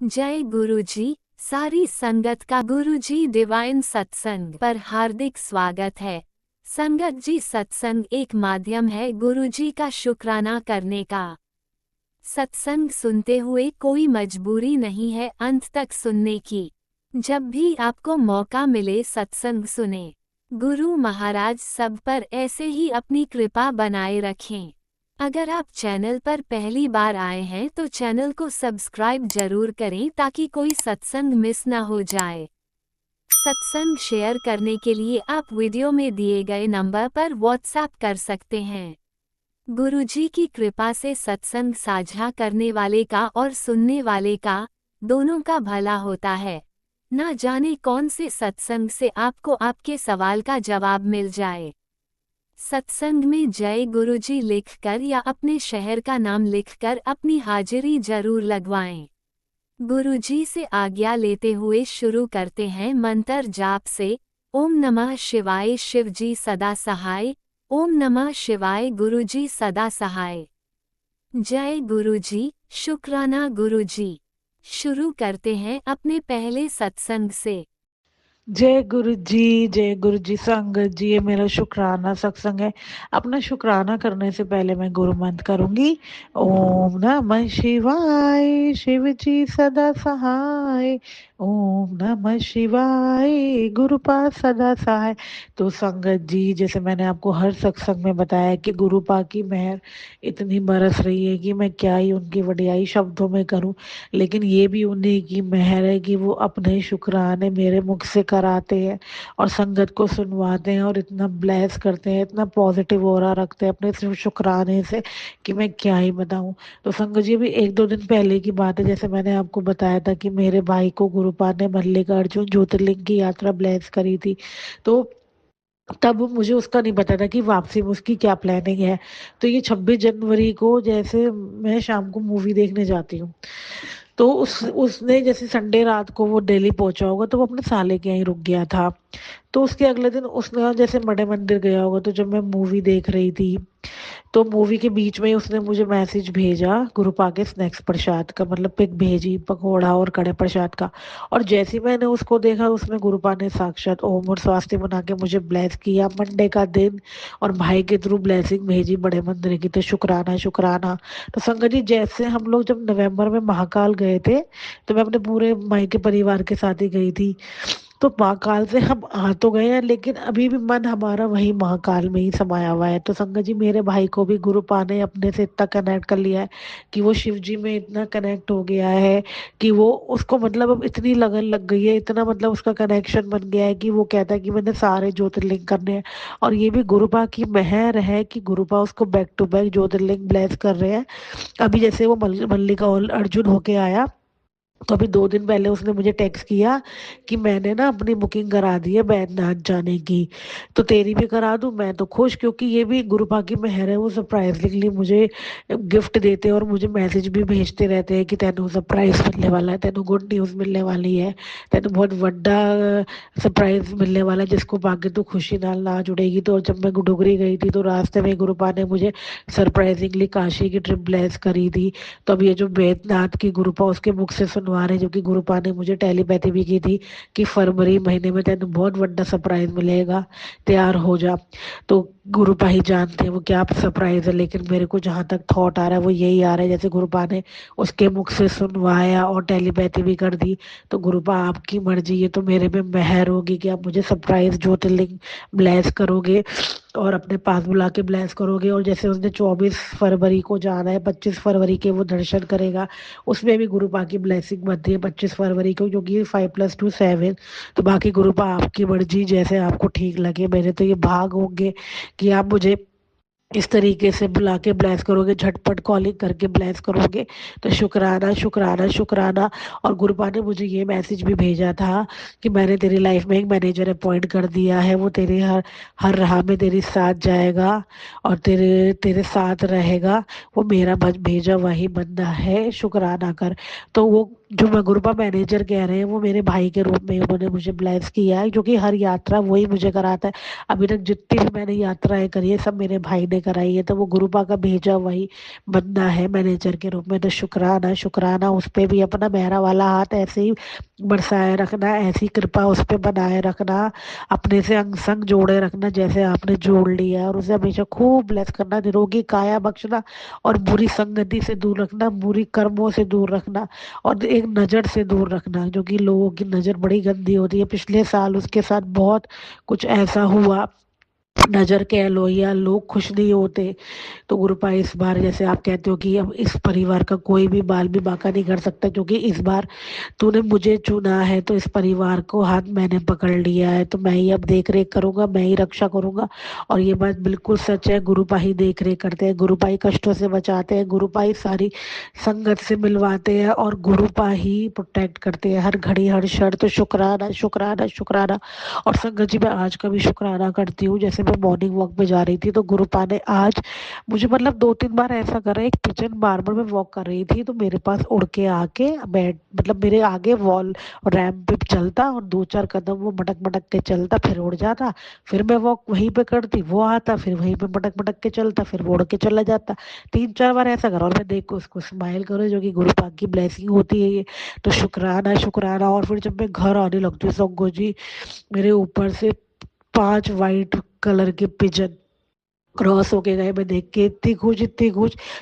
जय गुरुजी। सारी संगत का गुरुजी डिवाइन सत्संग पर हार्दिक स्वागत है। संगत जी, सत्संग एक माध्यम है गुरुजी का शुक्राना करने का। सत्संग सुनते हुए कोई मजबूरी नहीं है अंत तक सुनने की। जब भी आपको मौका मिले सत्संग सुने। गुरु महाराज सब पर ऐसे ही अपनी कृपा बनाए रखें। अगर आप चैनल पर पहली बार आए हैं तो चैनल को सब्सक्राइब जरूर करें ताकि कोई सत्संग मिस ना हो जाए। सत्संग शेयर करने के लिए आप वीडियो में दिए गए नंबर पर व्हाट्सएप कर सकते हैं। गुरुजी की कृपा से सत्संग साझा करने वाले का और सुनने वाले का दोनों का भला होता है। ना जाने कौन से सत्संग से आपको आपके सवाल का जवाब मिल जाए। सत्संग में जय गुरुजी लिखकर या अपने शहर का नाम लिखकर अपनी हाजिरी जरूर लगवाएं। गुरुजी से आज्ञा लेते हुए शुरू करते हैं मंत्र जाप से। ओम नमः शिवाय शिवजी सदा सहाय। ओम नमः शिवाय गुरुजी सदा सहाय। जय गुरुजी, शुक्राना गुरुजी। शुरू करते हैं अपने पहले सत्संग से। जय गुरु जी संगत जी, ये मेरा शुक्राना सत्संग है। अपना शुक्राना करने से पहले मैं गुरु मंत्र करूंगी। ओम नमः शिवाय शिव जी सदा सहाय। ओम नमः शिवाय गुरुपा सदा सहाय। तो संगत जी, जैसे मैंने आपको हर सत्संग में बताया कि गुरुपा की मेहर इतनी बरस रही है कि मैं क्या ही उनकी वडियाई शब्दों में करूं। लेकिन ये भी उन्हीं की मेहर है कि वो अपने शुक्राने मेरे मुख से कराते हैं और संगत को सुनवाते हैं और इतना ब्लेस करते हैं, इतना पॉजिटिव ऑरा रखते हैं अपने सिर्फ शुक्राने से कि मैं क्या ही बताऊं। तो संगत जी, भी एक दो दिन पहले की बात है, जैसे मैंने आपको बताया था कि मेरे भाई को गुरुपा ने मल्लिकार्जुन ज्योतिर्लिंग की यात्रा ब्लेस करी थी। तो तब मुझे उसका नहीं पता था कि वापसी में उसकी क्या प्लानिंग है। तो ये 26 जनवरी को जैसे मैं शाम को मूवी देखने जाती हूँ, तो उसने जैसे संडे रात को वो दिल्ली पहुंचा होगा, तो वो अपने साले के यहीं रुक गया था। तो उसके अगले दिन उसने जैसे बड़े मंदिर गया होगा, तो जब मैं मूवी देख रही थी तो मूवी के बीच में ही उसने मुझे मैसेज भेजा गुरुपा के स्नैक्स प्रसाद का, मतलब पिक भेजी पकौड़ा और कड़े प्रसाद का। और जैसे ही मैंने उसको देखा, उसमें गुरुपा ने साक्षात ओम और स्वास्ति बना के मुझे ब्लेस किया मंडे का दिन, और भाई के थ्रू ब्लेसिंग भेजी बड़े मंदिर की। तो शुक्राना शुक्राना। तो संगत जी, जैसे हम लोग जब नवंबर में महाकाल गए थे, तो मैं अपने पूरे मायके परिवार के साथ ही गई थी। तो महाकाल से हम आ तो गए हैं, लेकिन अभी भी मन हमारा वही महाकाल में ही समाया हुआ है। तो संगत जी, मेरे भाई को भी गुरुपा ने अपने से इतना कनेक्ट कर लिया है कि वो शिव जी में इतना कनेक्ट हो गया है कि वो उसको मतलब अब इतनी लगन लग गई है, इतना मतलब उसका कनेक्शन बन गया है कि वो कहता है कि मैंने सारे ज्योतिर्लिंग करने हैं। और ये भी गुरुपा की मेहर है कि गुरुपा उसको बैक टू बैक ज्योतिर्लिंग ब्लेस कर रहे हैं। अभी जैसे वो मल्लिका अर्जुन होके आया, तो अभी 2 दिन पहले उसने मुझे टेक्स्ट किया कि मैंने ना अपनी बुकिंग करा दी है बैद्यनाथ जाने की, तो तेरी भी करा दूं। मैं तो खुश, क्योंकि ये भी गुरुपा की मेहर है। वो सरप्राइजली मुझे गिफ्ट देते हैं और मुझे मैसेज भी भेजते रहते हैं कि तेनू सरप्राइज मिलने वाला है, तेनू गुड न्यूज़ मिलने वाली है, तेनू बहुत बड़ा सरप्राइज मिलने वाला है जिसको पाके तू खुशी नाल ना जुड़ेगी। तो जब मैं डुगरी गई थी, तो रास्ते में गुरुपा ने मुझे सरप्राइजिंगली काशी की ट्रिप ब्लेस करी थी। तो अब ये जो बैद्यनाथ की गुरुपा उसके मुख से सुनवा रहे, जो कि गुरुपा ने मुझे टेलीपैथी भी की थी कि फरवरी महीने में तेन बहुत बड़ा सरप्राइज मिलेगा, तैयार हो जा। तो गुरुपा ही जानते हैं वो क्या सरप्राइज है, लेकिन मेरे को जहां तक थॉट आ रहा है वो यही आ रहा है, जैसे गुरुपा ने उसके मुख से सुनवाया और टेलीपैथी भी कर दी। तो गुरुपा, आपकी मर्जी, ये तो मेरे पे मेहर होगी कि आप मुझे सरप्राइज ज्योतिर्लिंग ब्लेस करोगे और अपने पास बुला के ब्लेस करोगे। और जैसे उसने 24 फरवरी को जाना है, 25 फरवरी के वो दर्शन करेगा, उसमें भी गुरुपा की ब्लेसिंग बनती है 25 फरवरी को, क्योंकि 5+2 7। तो बाकी गुरुपा आपकी मर्जी, जैसे आपको ठीक लगे। मेरे तो ये भाग होंगे कि आप मुझे इस तरीके से बुला के ब्लेस करोगे, झटपट कॉलिंग करके ब्लेस करोगे। तो शुक्राना शुक्राना शुक्राना। और गुरुपा ने मुझे ये मैसेज भी भेजा था कि मैंने तेरी लाइफ में एक मैनेजर अपॉइंट कर दिया है, वो तेरे हर हर राह में तेरे साथ जाएगा और तेरे तेरे साथ रहेगा। वो मेरा भेजा वही बंदा है, शुक्राना कर। तो वो जो मैं गुरुपा मैनेजर कह रहे हैं वो मेरे भाई के रूप में उन्होंने मुझे ब्लेस किया है, जो कि हर यात्रा वही मुझे कराता है। अभी तक जितनी भी मैंने यात्राएं करी है सब मेरे भाई ने कराई है, तो वो गुरुपा का भेजा वही बंदा है मैनेजर के रूप में। तो शुक्राना शुक्राना उस पे भी अपना मेहरा वाला हाथ ऐसे ही बरसाए रखना, ऐसी कृपा उस पे बनाए रखना, अपने से अंग संग जोड़े रखना जैसे आपने जोड़ लिया है, और उसे हमेशा खूब ब्लेस करना, निरोगी काया बख्शना, और बुरी संगति से दूर रखना, बुरी कर्मों से दूर रखना, और एक नज़र से दूर रखना, जो कि लोगों की नज़र बड़ी गंदी होती है। पिछले साल उसके साथ बहुत कुछ ऐसा हुआ, नज़र कह लो या लोग खुश नहीं होते। तो गुरुपा इस बार जैसे आप कहते हो कि अब इस परिवार का कोई भी बाल भी बांका नहीं कर सकता, क्योंकि इस बार तूने मुझे चुना है, तो इस परिवार को हाथ मैंने पकड़ लिया है, तो मैं ही अब देख रेख करूंगा, मैं ही रक्षा करूंगा। और ये बात बिल्कुल सच है, गुरुपा ही देख रेख करते हैं, गुरुपा ही कष्टों से बचाते हैं, गुरुपा ही सारी संगत से मिलवाते हैं, और गुरुपा ही प्रोटेक्ट करते हैं हर घड़ी हर क्षण। तो शुक्राना शुक्राना शुक्राना। और संगत जी मैं आज का भी शुक्राना करती हूँ, जैसे मैं मॉर्निंग वॉक पे जा रही थी तो गुरुपा ने आज मुझे मतलब 2-3 बार ऐसा करा। एक पिजन मार्बल में वॉक कर रही थी तो मेरे पास उड़ के आके बैठ मतलब मेरे आगे वॉल रैम्प पे चलता, और 2-4 कदम वो मटक मटक के चलता, फिर उड़ जाता। फिर मैं वॉक वहीं पे करती, वो आता, फिर वहीं पे मटक मटक के चलता, फिर वो उड़ के चला जाता। 3-4 बार ऐसा करा, और मैं देख को उसको स्माइल करो, जो कि गुरु पाक की ब्लेसिंग होती है ये। तो शुक्राना शुक्राना। और फिर जब मैं घर आने लगती हूँ संगो जी, मेरे ऊपर से 5 वाइट कलर के पिजन क्रॉस होके गए। मैं देख के इतनी खुश,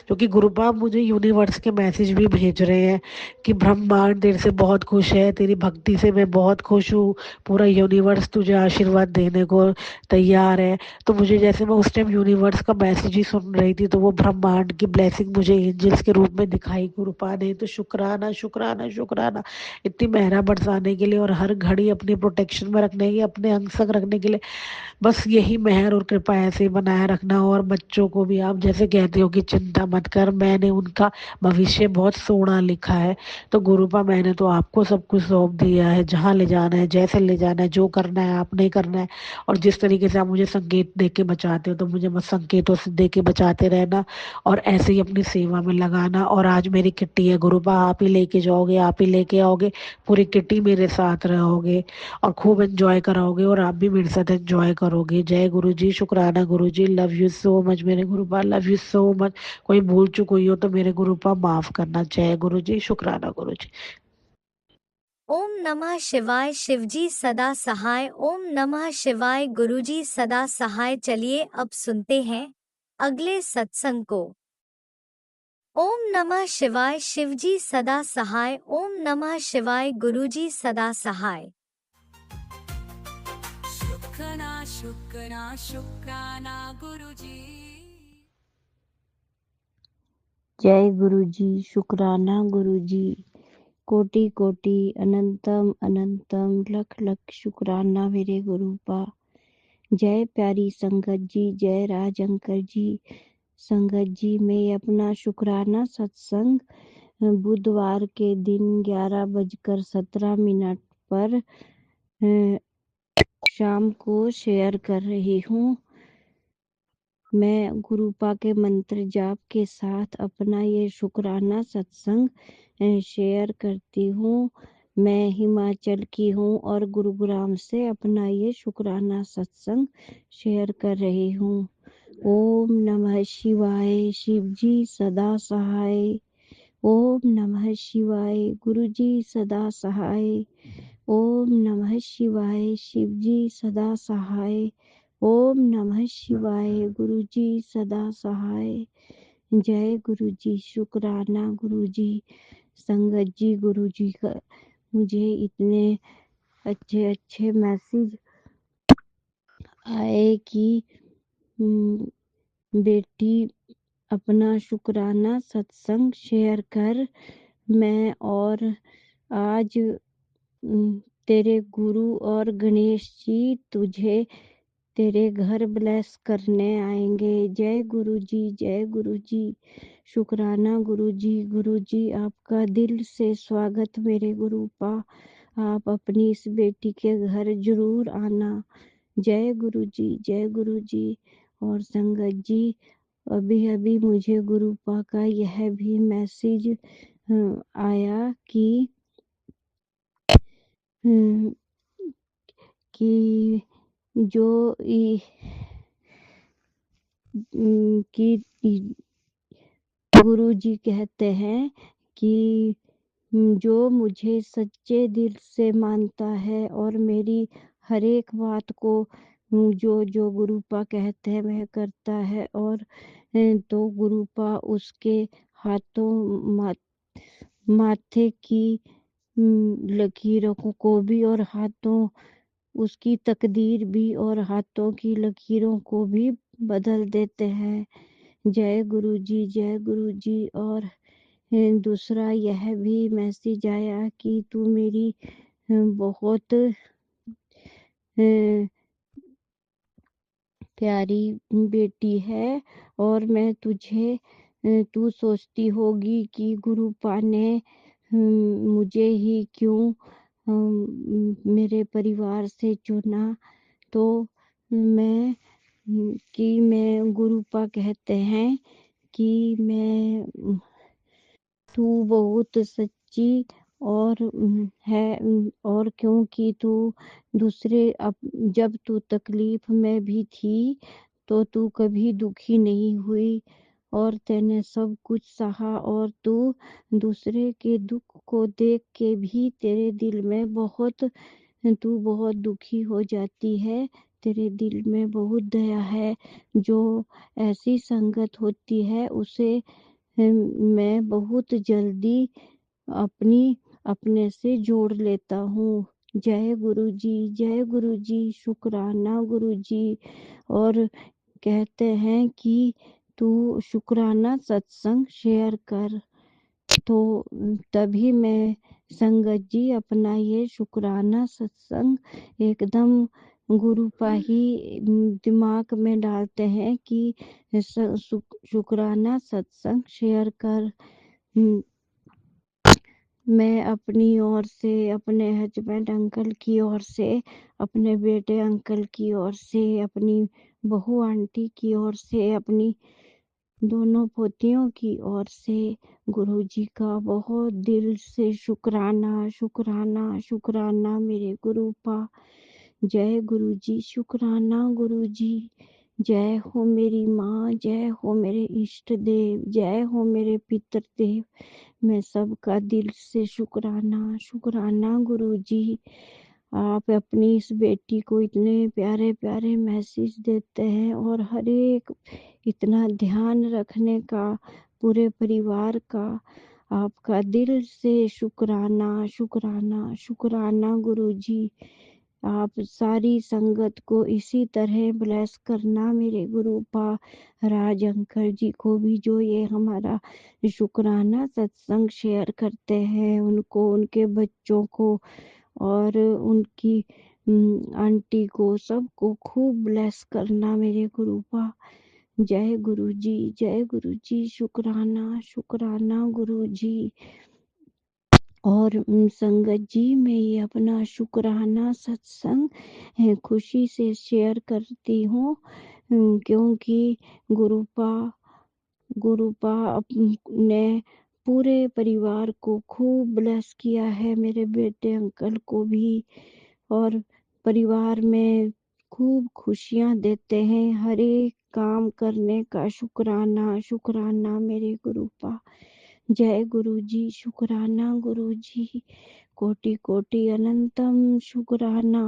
क्योंकि गुरुबाब मुझे यूनिवर्स के मैसेज भी भेज रहे हैं कि ब्रह्मांड तेरे से बहुत खुश है, तेरी भक्ति से मैं बहुत खुश हूँ, पूरा यूनिवर्स तुझे आशीर्वाद देने को तैयार है। तो मुझे जैसे मैं उस टाइम यूनिवर्स का मैसेज ही सुन रही थी, तो वो ब्रह्मांड की ब्लेसिंग मुझे एंजल्स के रूप में दिखाई गुरुपा ने। तो शुक्राना शुक्राना शुक्राना, इतनी मेहरा बरसाने के लिए, और हर घड़ी अपनी प्रोटेक्शन में रखने की, अपने अंग संग रखने के लिए। बस यही मेहर और कृपा ऐसे ही बनाए रखना। और बच्चों को भी आप जैसे कहते हो कि चिंता मत कर, मैंने उनका भविष्य बहुत सोना लिखा है। तो गुरुपा मैंने तो आपको सब कुछ सौंप दिया है, जहाँ ले जाना है, जैसे ले जाना है, जो करना है आपने करना है। और जिस तरीके से आप मुझे संकेत दे के बचाते हो, तो मुझे बस संकेतों से दे के बचाते रहना, और ऐसे ही अपनी सेवा में लगाना। और आज मेरी किट्टी है गुरुपा, आप ही लेके जाओगे, आप ही लेके आओगे, पूरी किट्टी मेरे साथ रहोगे, और खूब एंजॉय कराओगे, और आप भी मेरे साथ एंजॉय करोगे। जय गुरु जी, शुक्राना गुरु जी, लव यू सो मच मेरे गुरुपा, लव यू सो मच। कोई भूल चूक हुई हो तो मेरे गुरुपा माफ करना। जय गुरु जी, शुक्राना गुरु जी। ओम नमः शिवाय, शिवजी सदा सहाय। ओम नमः शिवाय, गुरुजी सदा सहाय। चलिए अब सुनते हैं अगले सत्संग को। ओम नमः शिवाय, शिवजी सदा सहाय। ओम नमः शिवाय, गुरुजी सदा सहाय। शुक्राना शुक्राना शुक्राना गुरुजी। जय गुरु जी, शुक्राना गुरु जी, कोटि कोटि अनंतम अनंतम लख लख शुक्राना मेरे गुरुपा। जय प्यारी संगत जी, जय राजंकर जी। संगत जी में अपना शुक्राना सत्संग बुधवार के दिन 11:17 पर शाम को शेयर कर रही हूँ। मैं गुरुपा के मंत्र जाप के साथ अपना ये शुक्राना सत्संग शेयर करती हूँ। मैं हिमाचल की हूँ और गुरुग्राम से अपना ये शुक्राना सत्संग शेयर कर रही हूँ। ओम नमः शिवाय, शिवजी सदा सहाय। ओम नमः शिवाय, गुरुजी सदा सहाय। ओम नमः शिवाय, शिवजी सदा सहाय। ओम नमः शिवाय, गुरुजी सदा सहाय। जय गुरुजी, शुक्राना गुरुजी। संगत जी, गुरुजी का मुझे इतने अच्छे अच्छे मैसेज आए कि बेटी अपना शुक्राना सत्संग शेयर कर। मैं और आज तेरे गुरु और गणेश जी तुझे तेरे घर ब्लेस करने आएंगे। जय गुरु जी, जय गुरु जी। शुक्राना गुरु जी आपका दिल से स्वागत मेरे गुरुपा। आप अपनी इस बेटी के घर जरूर आना। जय गुरु जी, जय गुरु जी। और संगत जी, अभी अभी मुझे गुरुपा का यह भी मैसेज आया कि हम्म, कि जो कि गुरुजी कहते हैं कि जो मुझे सच्चे दिल से मानता है और मेरी हर एक बात को जो गुरुपा कहते हैं वह करता है, और तो गुरुपा उसके हाथों माथे की लकीरों को भी और हाथों उसकी तकदीर भी और हाथों की लकीरों को भी बदल देते हैं। जय गुरु जी। और दूसरा यह भी मैसेज आया कि तू मेरी बहुत प्यारी बेटी है, और मैं तुझे तू सोचती होगी कि गुरुपा ने मुझे ही क्यों मेरे परिवार से चुना। तो मैं गुरुपा कहते हैं कि तू बहुत सच्ची और है, और क्योंकि तू जब तू तकलीफ में भी थी तो तू कभी दुखी नहीं हुई, और तूने सब कुछ सहा, और तू दूसरे के दुख को देख के भी तू बहुत दुखी हो जाती है। तेरे दिल में बहुत दया है। जो ऐसी संगत होती है उसे मैं बहुत जल्दी अपने से जोड़ लेता हूँ। जय गुरु जी, शुक्राना गुरु जी। और कहते हैं कि तू शुक्राना सत्संग शेयर कर। तो तभी मैं संगत जी अपना ये शुक्राना सत्संग एकदम गुरुपा ही दिमाग में डालते हैं कि शुक्राना सत्संग शेयर कर। मैं अपनी ओर से, अपने हस्बैंड अंकल की ओर से, अपने बेटे अंकल की ओर से, अपनी बहू आंटी की ओर से, अपनी दोनों पोतियों की ओर से गुरुजी का बहुत दिल से शुक्राना शुक्राना शुक्राना मेरे गुरुपा। जय गुरुजी, शुक्राना गुरुजी। जय हो मेरी माँ, जय हो मेरे इष्ट देव, जय हो मेरे पितृ देव। मैं सबका दिल से शुक्राना शुक्राना गुरुजी। आप अपनी इस बेटी को इतने प्यारे प्यारे मैसेज देते हैं, और हर एक इतना ध्यान रखने का पूरे परिवार का आपका दिल से शुक्राना शुक्राना शुक्राना गुरुजी। आप सारी संगत को इसी तरह ब्लेस करना मेरे गुरुपा। राज अंकल जी को भी जो ये हमारा शुक्राना सत्संग शेयर करते हैं, उनको, उनके बच्चों को और उनकी आंटी को, सबको खूब ब्लेस करना मेरे गुरुपा। जय गुरु जी, शुक्राना शुक्राना गुरु जी। और संगत जी मैं ये अपना शुक्राना सत्संग खुशी से शेयर करती हूँ, क्योंकि गुरुपा ने पूरे परिवार को खूब ब्लेस किया है, मेरे बेटे अंकल को भी, और परिवार में खूब खुशियाँ देते हैं। हर एक काम करने का शुक्राना शुक्राना मेरे गुरुपा। जय गुरु जी, शुक्राना गुरु जी। कोटि कोटि अनंतम शुक्राना।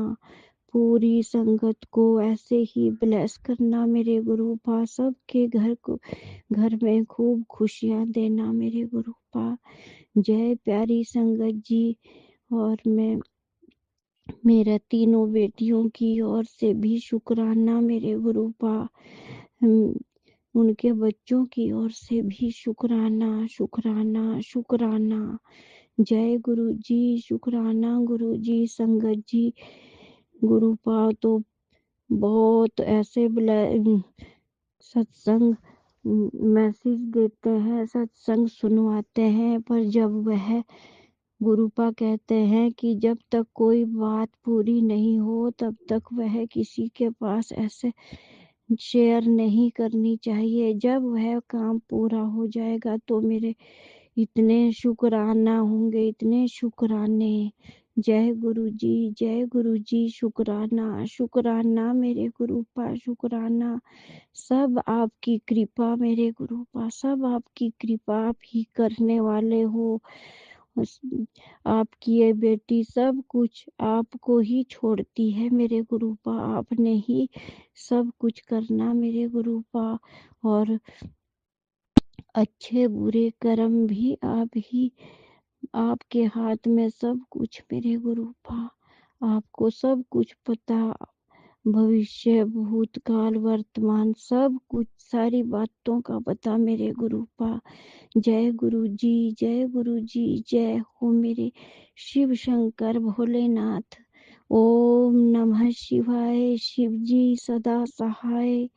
पूरी संगत को ऐसे ही ब्लेस करना मेरे गुरुपा। सबके घर में खूब खुशियाँ देना मेरे गुरुपा। जय प्यारी संगत जी। और मैं मेरा तीनों बेटियों की ओर से भी शुक्राना मेरे गुरुपा। उनके बच्चों की ओर से भी शुक्राना शुक्राना शुक्राना। जय गुरु जी, शुक्राना गुरु जी। संगत जी गुरुपा तो बहुत ऐसे सत्संग मैसेज देते हैं, सत्संग सुनवाते हैं, पर जब वह गुरुपा कहते हैं कि जब तक कोई बात पूरी नहीं हो तब तक वह किसी के पास ऐसे शेयर नहीं करनी चाहिए। जब वह काम पूरा हो जाएगा तो मेरे इतने शुक्राना होंगे, इतने शुक्राने जय गुरु जी, शुक्राना शुक्राना मेरे गुरुपा, शुक्राना। सब आपकी कृपा मेरे गुरुपा, सब आपकी कृपा, आप ही करने वाले हो। आपकी ये बेटी सब कुछ आपको ही छोड़ती है मेरे गुरुपा, आपने ही सब कुछ करना मेरे गुरुपा। और अच्छे बुरे कर्म भी आप ही, आपके हाथ में सब कुछ मेरे गुरुपा। आपको सब कुछ पता, भविष्य भूतकाल वर्तमान सब कुछ, सारी बातों का पता मेरे गुरुपा। जय गुरु जी, जय गुरु जी, जय हो मेरे शिव शंकर भोलेनाथ। ओम नमः शिवाय, शिव जी सदा सहाय।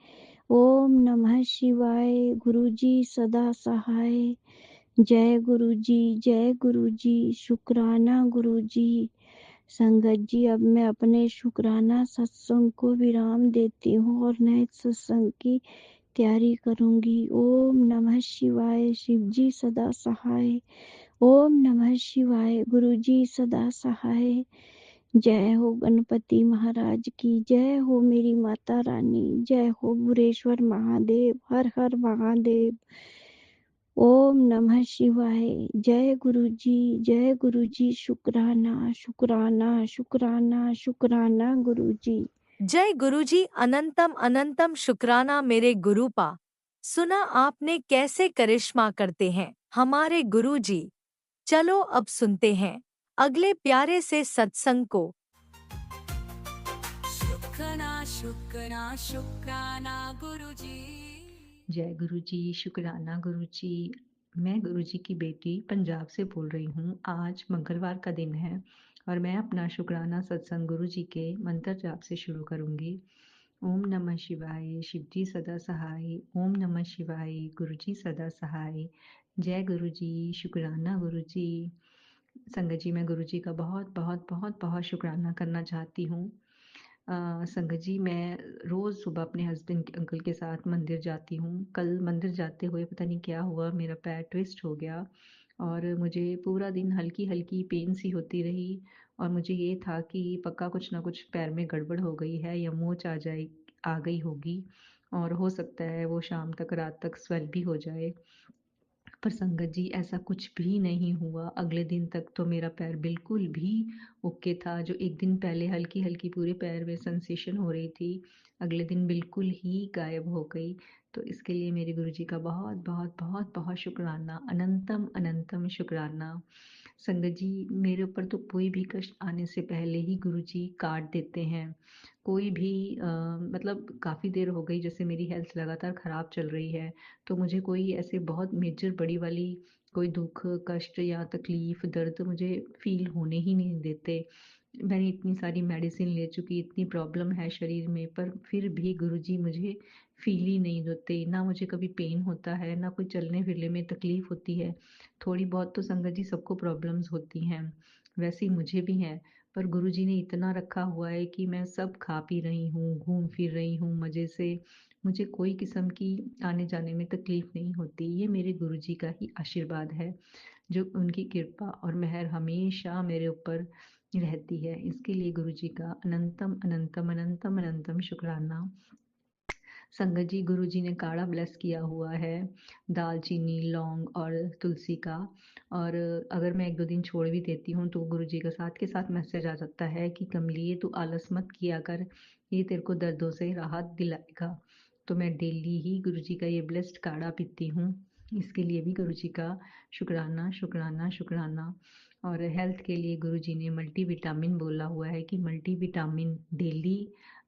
ओम नमः शिवाय, गुरु जी सदा सहाय। जय गुरु जी, जय गुरु जी, शुक्राना गुरु जी। संगत जी, अब मैं अपने शुक्राना सत्संग को विराम देती हूँ और नए सत्संग की तैयारी करूंगी। ओम नमः शिवाय, शिव जी सदा सहाय। ओम नमः शिवाय, गुरु जी सदा सहाय। जय हो गणपति महाराज की, जय हो मेरी माता रानी, जय हो भुरेश्वर महादेव, हर हर महादेव। ओम नमः शिवाय। जय गुरु जी, शुक्राना शुक्राना शुक्राना शुक्राना गुरु जी। जय गुरुजी, अनंतम अनंतम शुक्राना मेरे गुरुपा। सुना आपने कैसे करिश्मा करते हैं हमारे गुरुजी। चलो अब सुनते हैं अगले प्यारे से सत्संग को। शुक्राना शुक्राना शुक्राना गुरुजी। जय गुरु जी, शुक्राना गुरु जी। मैं गुरु जी की बेटी पंजाब से बोल रही हूँ। आज मंगलवार का दिन है और मैं अपना शुक्राना सत्संग गुरु जी के मंत्र जाप से शुरू करूँगी। ओम नमः शिवाय, शिव जी सदा सहाय। ओम नमः शिवाय, गुरु जी सदा सहाय। जय गुरु जी, शुक्राना गुरु जी। संगत जी, मैं गुरु जी का बहुत बहुत बहुत बहुत शुक्राना करना चाहती हूँ। संगत जी, मैं रोज़ सुबह अपने हस्बैंड अंकल के साथ मंदिर जाती हूँ। कल मंदिर जाते हुए पता नहीं क्या हुआ, मेरा पैर ट्विस्ट हो गया और मुझे पूरा दिन हल्की हल्की पेन सी होती रही और मुझे ये था कि पक्का कुछ ना कुछ पैर में गड़बड़ हो गई है या मोच आ गई होगी और हो सकता है वो शाम तक रात तक स्वेल भी हो जाए। पर संगत जी, ऐसा कुछ भी नहीं हुआ। अगले दिन तक तो मेरा पैर बिल्कुल भी ओके था। जो एक दिन पहले हल्की हल्की पूरे पैर में सेंसेशन हो रही थी, अगले दिन बिल्कुल ही गायब हो गई। तो इसके लिए मेरे गुरुजी का बहुत बहुत बहुत बहुत शुक्राना, अनंतम अनंतम शुक्राना। संगत जी, मेरे ऊपर तो कोई भी कष्ट आने से पहले ही गुरुजी काट देते हैं। कोई भी मतलब काफ़ी देर हो गई जैसे मेरी हेल्थ लगातार ख़राब चल रही है, तो मुझे कोई ऐसे बहुत मेजर बड़ी वाली कोई दुख, कष्ट या तकलीफ़, दर्द मुझे फ़ील होने ही नहीं देते। मैंने इतनी सारी मेडिसिन ले चुकी, इतनी प्रॉब्लम है शरीर में, पर फिर भी गुरुजी मुझे फ़ील ही नहीं होते। ना मुझे कभी पेन होता है, ना कोई चलने-फिरने में तकलीफ़ होती है। थोड़ी बहुत तो संगत जी सबको प्रॉब्लम्स होती हैं, वैसे ही मुझे भी हैं। पर गुरुजी ने इतना रखा हुआ है कि मैं सब खा पी रही हूँ, घूम फिर रही हूँ मज़े से। मुझे कोई किस्म की आने-जाने में तकलीफ़ नहीं होती। ये मेरे गुरुजी का ही आशीर्वाद है, जो उनकी कृपा और मेहर हमेशा मेरे ऊपर रहती है। इसके लिए गुरुजी का अनंतम अनंतम अनंतम अनंतम शुक्राना। संगत जी, गुरु जी ने काढ़ा ब्लेस किया हुआ है दालचीनी, लौंग और तुलसी का। और अगर मैं 1-2 दिन छोड़ भी देती हूँ तो गुरु जी का साथ के साथ मैसेज आ जाता है कि कमली, ये तू आलस मत किया कर, ये तेरे को दर्दों से राहत दिलाएगा। तो मैं डेली ही गुरु जी का ये ब्लेस्ड काढ़ा पीती हूँ। इसके लिए भी गुरु जी का शुक्राना शुक्राना शुक्राना। और हेल्थ के लिए गुरु जी ने मल्टीविटामिन बोला हुआ है कि मल्टीविटामिन डेली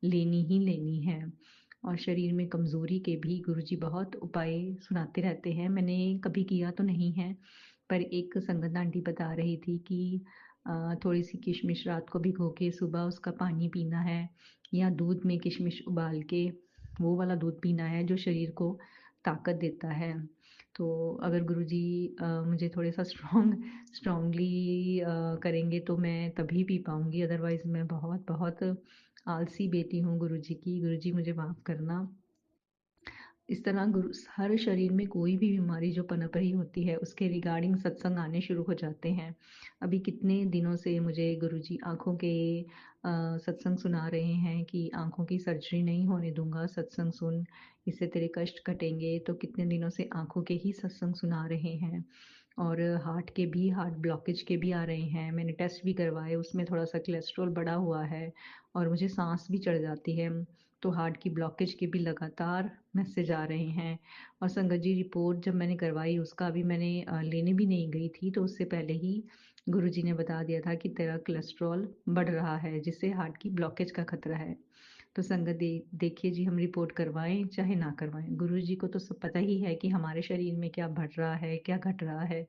लेनी ही लेनी है। और शरीर में कमज़ोरी के भी गुरुजी बहुत उपाय सुनाते रहते हैं। मैंने कभी किया तो नहीं है, पर एक संगत आंटी बता रही थी कि थोड़ी सी किशमिश रात को भिगो के सुबह उसका पानी पीना है, या दूध में किशमिश उबाल के वो वाला दूध पीना है जो शरीर को ताकत देता है। तो अगर गुरुजी मुझे थोड़े सा स्ट्रॉन्गली करेंगे तो मैं तभी पी पाऊँगी, अदरवाइज़ मैं बहुत बहुत आलसी बेटी हूँ गुरुजी की। गुरुजी मुझे माफ़ करना। इस तरह हर शरीर में कोई भी बीमारी जो पनप रही होती है उसके रिगार्डिंग सत्संग आने शुरू हो जाते हैं। अभी कितने दिनों से मुझे गुरुजी आँखों के सत्संग सुना रहे हैं कि आँखों की सर्जरी नहीं होने दूँगा, सत्संग सुन, इससे तेरे कष्ट कटेंगे। तो कितने दिनों से आँखों के ही सत्संग सुना रहे हैं। और हार्ट ब्लॉकेज के भी आ रहे हैं। मैंने टेस्ट भी करवाए, उसमें थोड़ा-सा कोलेस्ट्रॉल बढ़ा हुआ है और मुझे साँस भी चढ़ जाती है। तो हार्ट की ब्लॉकेज के भी लगातार मैसेज आ रहे हैं। और संगत जी रिपोर्ट जब मैंने करवाई उसका भी मैंने लेने भी नहीं गई थी, तो उससे पहले ही गुरुजी ने बता दिया था कि तेरा कोलेस्ट्रॉल बढ़ रहा है, जिससे हार्ट की ब्लॉकेज का खतरा है। तो संगत देखिए जी, हम रिपोर्ट करवाएं चाहे ना करवाएं, गुरुजी को तो सब पता ही है कि हमारे शरीर में क्या बढ़ रहा है, क्या घट रहा है।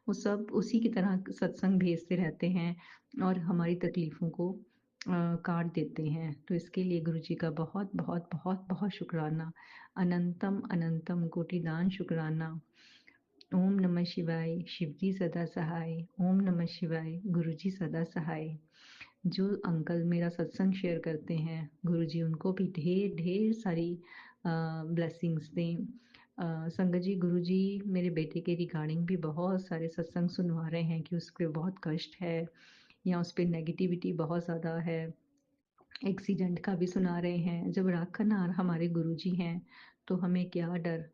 वो सब उसी की तरह सत्संग भेजते रहते हैं और हमारी तकलीफ़ों को काट देते हैं। तो इसके लिए गुरुजी का बहुत बहुत बहुत बहुत शुक्राना, अनंतम अनंतम कोटिदान शुक्राना। ओम नमः शिवाय, शिवजी सदा सहाय। ओम नमः शिवाय, गुरुजी सदा सहाय। जो अंकल मेरा सत्संग शेयर करते हैं, गुरुजी उनको भी ढेर ढेर सारी ब्लेसिंग्स दें। संगत जी, गुरुजी मेरे बेटे के रिगार्डिंग भी बहुत सारे सत्संग सुनवा रहे हैं कि उस पर बहुत कष्ट है या उस पर नेगेटिविटी बहुत ज़्यादा है। एक्सीडेंट का भी सुना रहे हैं। जब राखनार हमारे गुरुजी हैं तो हमें क्या डर,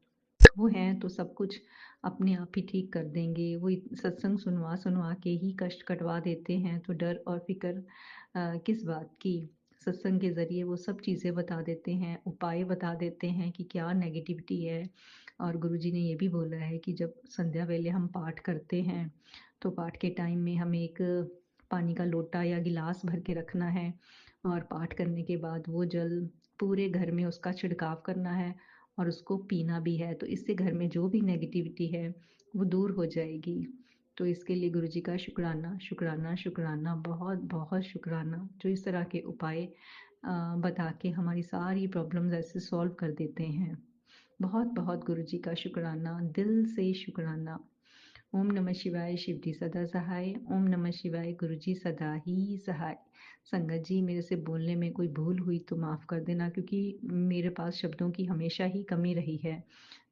वो हैं तो सब कुछ अपने आप ही ठीक कर देंगे। वो सत्संग सुनवा सुनवा के ही कष्ट कटवा देते हैं, तो डर और फिक्र किस बात की। सत्संग के ज़रिए वो सब चीज़ें बता देते हैं, उपाय बता देते हैं कि क्या नेगेटिविटी है। और गुरुजी ने ये भी बोला है कि जब संध्या वेले हम पाठ करते हैं तो पाठ के टाइम में हमें एक पानी का लोटा या गिलास भर के रखना है और पाठ करने के बाद वो जल पूरे घर में उसका छिड़काव करना है और उसको पीना भी है। तो इससे घर में जो भी नेगेटिविटी है वो दूर हो जाएगी। तो इसके लिए गुरुजी का शुक्राना शुक्राना शुक्राना, बहुत बहुत शुक्राना, जो इस तरह के उपाय बता के हमारी सारी प्रॉब्लम्स ऐसे सॉल्व कर देते हैं। बहुत बहुत गुरुजी का शुक्राना, दिल से शुक्राना। ओम नमः शिवाय, शिवजी सदा सहाय। ओम नमः शिवाय, गुरुजी सदा ही सहाय। संगत जी, मेरे से बोलने में कोई भूल हुई तो माफ़ कर देना, क्योंकि मेरे पास शब्दों की हमेशा ही कमी रही है।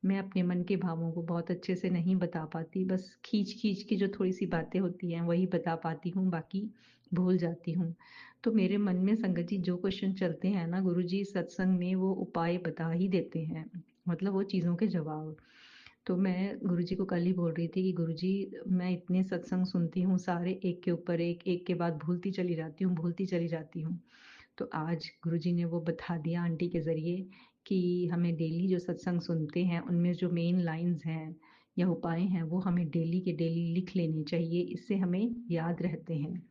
मैं अपने मन के भावों को बहुत अच्छे से नहीं बता पाती, बस खींच खींच के जो थोड़ी सी बातें होती हैं वही बता पाती हूँ, बाकी भूल जाती हूँ। तो मेरे मन में संगत जी जो क्वेश्चन चलते हैं ना, गुरुजी सत्संग में वो उपाय बता ही देते हैं, मतलब वो चीज़ों के जवाब। तो मैं गुरुजी को कल ही बोल रही थी कि गुरुजी, मैं इतने सत्संग सुनती हूँ सारे, एक के ऊपर एक के बाद भूलती चली जाती हूँ, भूलती चली जाती हूँ। तो आज गुरुजी ने वो बता दिया आंटी के ज़रिए कि हमें डेली जो सत्संग सुनते हैं उनमें जो मेन लाइंस हैं या उपाय हैं वो हमें डेली के डेली लिख लेने चाहिए, इससे हमें याद रहते हैं।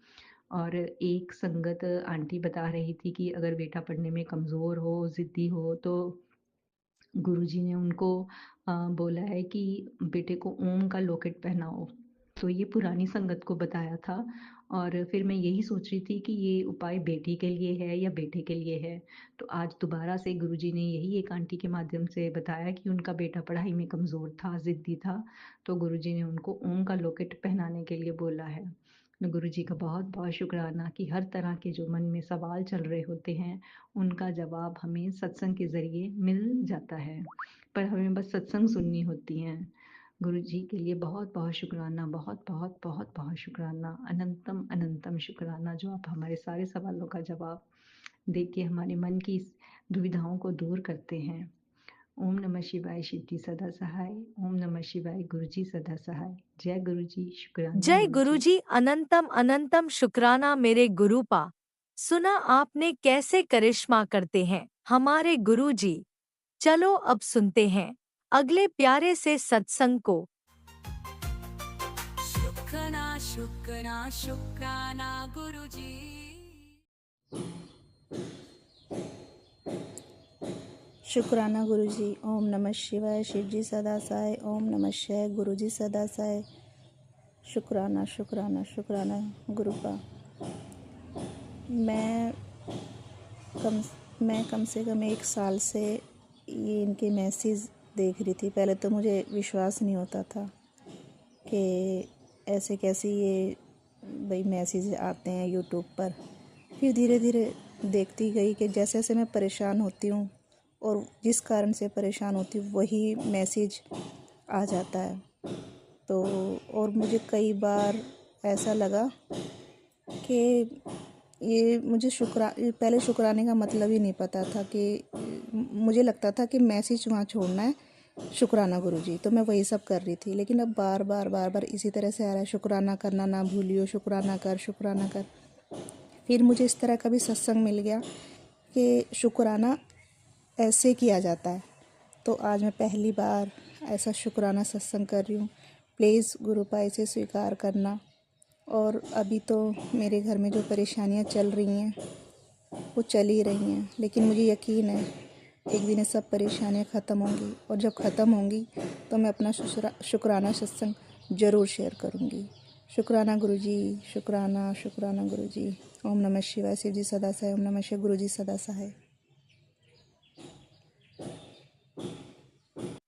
और एक संगत आंटी बता रही थी कि अगर बेटा पढ़ने में कमज़ोर हो, ज़िद्दी हो, तो गुरुजी ने उनको बोला है कि बेटे को ओम का लॉकेट पहनाओ। तो ये पुरानी संगत को बताया था और फिर मैं यही सोच रही थी कि ये उपाय बेटी के लिए है या बेटे के लिए है। तो आज दोबारा से गुरुजी ने यही एक आंटी के माध्यम से बताया कि उनका बेटा पढ़ाई में कमज़ोर था, ज़िद्दी था, तो गुरुजी ने उनको ओम का लॉकेट पहनाने के लिए बोला है। तो गुरुजी का बहुत बहुत शुक्राना कि हर तरह के जो मन में सवाल चल रहे होते हैं उनका जवाब हमें सत्संग के ज़रिए मिल जाता है, पर हमें बस सत्संग सुननी होती हैं। गुरुजी के लिए बहुत बहुत शुक्राना, बहुत बहुत बहुत बहुत शुक्राना, अनंतम अनंतम शुक्राना, जो आप हमारे सारे सवालों का जवाब दे के हमारे मन की इस दुविधाओं को दूर करते हैं। ओम नमः शिवाय, शिवजी सदा सहाय। ओम नमः शिवाय, गुरुजी सदा सहाय। जय गुरुजी, शुक्राना जय गुरुजी। गुरुजी, अनंतम अनंतम शुक्राना मेरे गुरुपा। सुना आपने कैसे करिश्मा करते हैं हमारे गुरुजी। चलो अब सुनते हैं अगले प्यारे से सत्संग को। शुक्राना शुक्राना शुक्राना गुरुजी। शुक्राना गुरुजी। ओम नमः शिवाय, शिवजी सदा सहाय। ओम नमः शिवाय, गुरुजी सदा सहाय। शुक्राना शुक्राना शुक्राना गुरुपा। मैं कम से कम 1 साल से ये इनके मैसेज देख रही थी। पहले तो मुझे विश्वास नहीं होता था कि ऐसे कैसे ये भाई मैसेज आते हैं यूट्यूब पर। फिर धीरे धीरे देखती गई कि जैसे जैसे मैं परेशान होती हूँ और जिस कारण से परेशान होती हूँ वही मैसेज आ जाता है। तो और मुझे कई बार ऐसा लगा कि ये मुझे पहले शुक्राने का मतलब ही नहीं पता था कि मुझे लगता था कि मैसेज वहाँ छोड़ना है शुक्राना गुरुजी, तो मैं वही सब कर रही थी। लेकिन अब बार बार इसी तरह से आ रहा है, शुक्राना करना ना भूलियो, शुक्राना कर, शुक्राना कर। फिर मुझे इस तरह का भी सत्संग मिल गया कि शुक्राना ऐसे किया जाता है। तो आज मैं पहली बार ऐसा शुक्राना सत्संग कर रही हूँ। प्लीज़ गुरुपा इसे स्वीकार करना। और अभी तो मेरे घर में जो परेशानियाँ चल रही हैं वो चल ही रही हैं, लेकिन मुझे यकीन है एक दिन ये सब परेशानियाँ ख़त्म होंगी, और जब ख़त्म होंगी तो मैं अपना शुक्राना सत्संग ज़रूर शेयर करूँगी। शुक्राना गुरुजी, शुक्राना, शुक्राना गुरुजी। ओम नमः शिवाय। शिव जी सदा सहाय। ओम नमः शिवाय। गुरुजी सदा सहाय।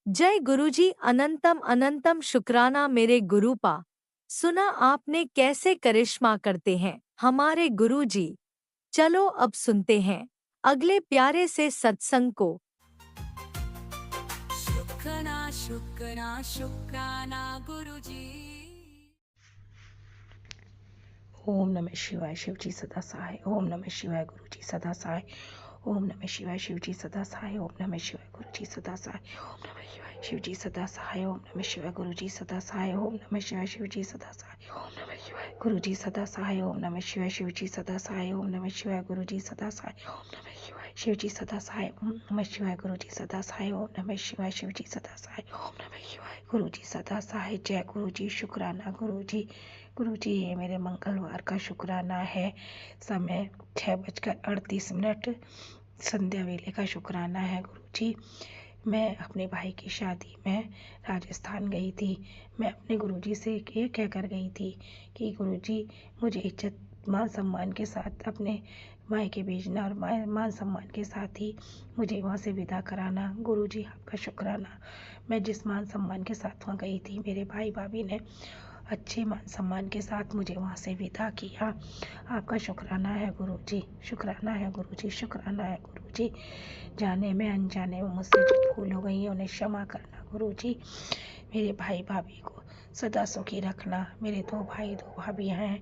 जय गुरुजी। अनंतम अनंतम शुक्राना मेरे गुरुपा। सुना आपने कैसे करिश्मा करते हैं हमारे गुरुजी। चलो अब सुनते हैं अगले प्यारे से सत्संग को। शुक्राना शुक्राना शुक्राना गुरुजी। ओम नमः शिवाय। शिव जी सदा सहाय। ओम नमः शिवाय। गुरु जी सदा सहाय। ओम नमः शिवाय। शिव जी सदा सहाय। ओम नमः शिवाय। गुरु जी सदा सहाय। ओम नमः शिवाय। शिव जी सदा सहाय। ओम नमः शिवाय। गुरु जी सदा सहाय। ओम नमः शिवाय। शिव जी सदा सहाय। ओम नमः शिवाय। गुरु जी सदा सहाय। ओम नमः शिवाय। शिव जी सदा सहाय। ओम नमः शिवाय। गुरु जी सदा सहाय। ओम नमः शिवाय। शिव जी सदा सहाय। ओम नमः शिवाय। गुरु जी सदा सहाय। ओम नमः शिवाय। शिव जी सदा सहाय। ओम नमः शिवाय। गुरु जी सदा सहाय। जय गुरु जी। शुक्राना गुरु जी। गुरु जी, ये मेरे मंगलवार का शुक्राना है। समय 6:38 संध्या वेले का शुक्राना है गुरु जी। मैं अपने भाई की शादी में राजस्थान गई थी। मैं अपने गुरुजी से ये कहकर गई थी कि गुरुजी, मुझे इज्जत मान सम्मान के साथ अपने मायके भेजना और मान सम्मान के साथ ही मुझे वहाँ से विदा कराना। गुरुजी, आपका शुक्राना। मैं जिस मान सम्मान के साथ वहाँ गई थी, मेरे भाई भाभी ने अच्छे मान सम्मान के साथ मुझे वहाँ से विदा किया। आपका शुक्राना है गुरुजी, शुक्राना है गुरुजी, शुक्राना है गुरुजी। जाने में अनजाने में मुझसे जो भूल हो गई है उन्हें क्षमा करना गुरुजी। मेरे भाई भाभी को सदा सुखी रखना। मेरे 2 भाई 2 भाभियाँ हैं,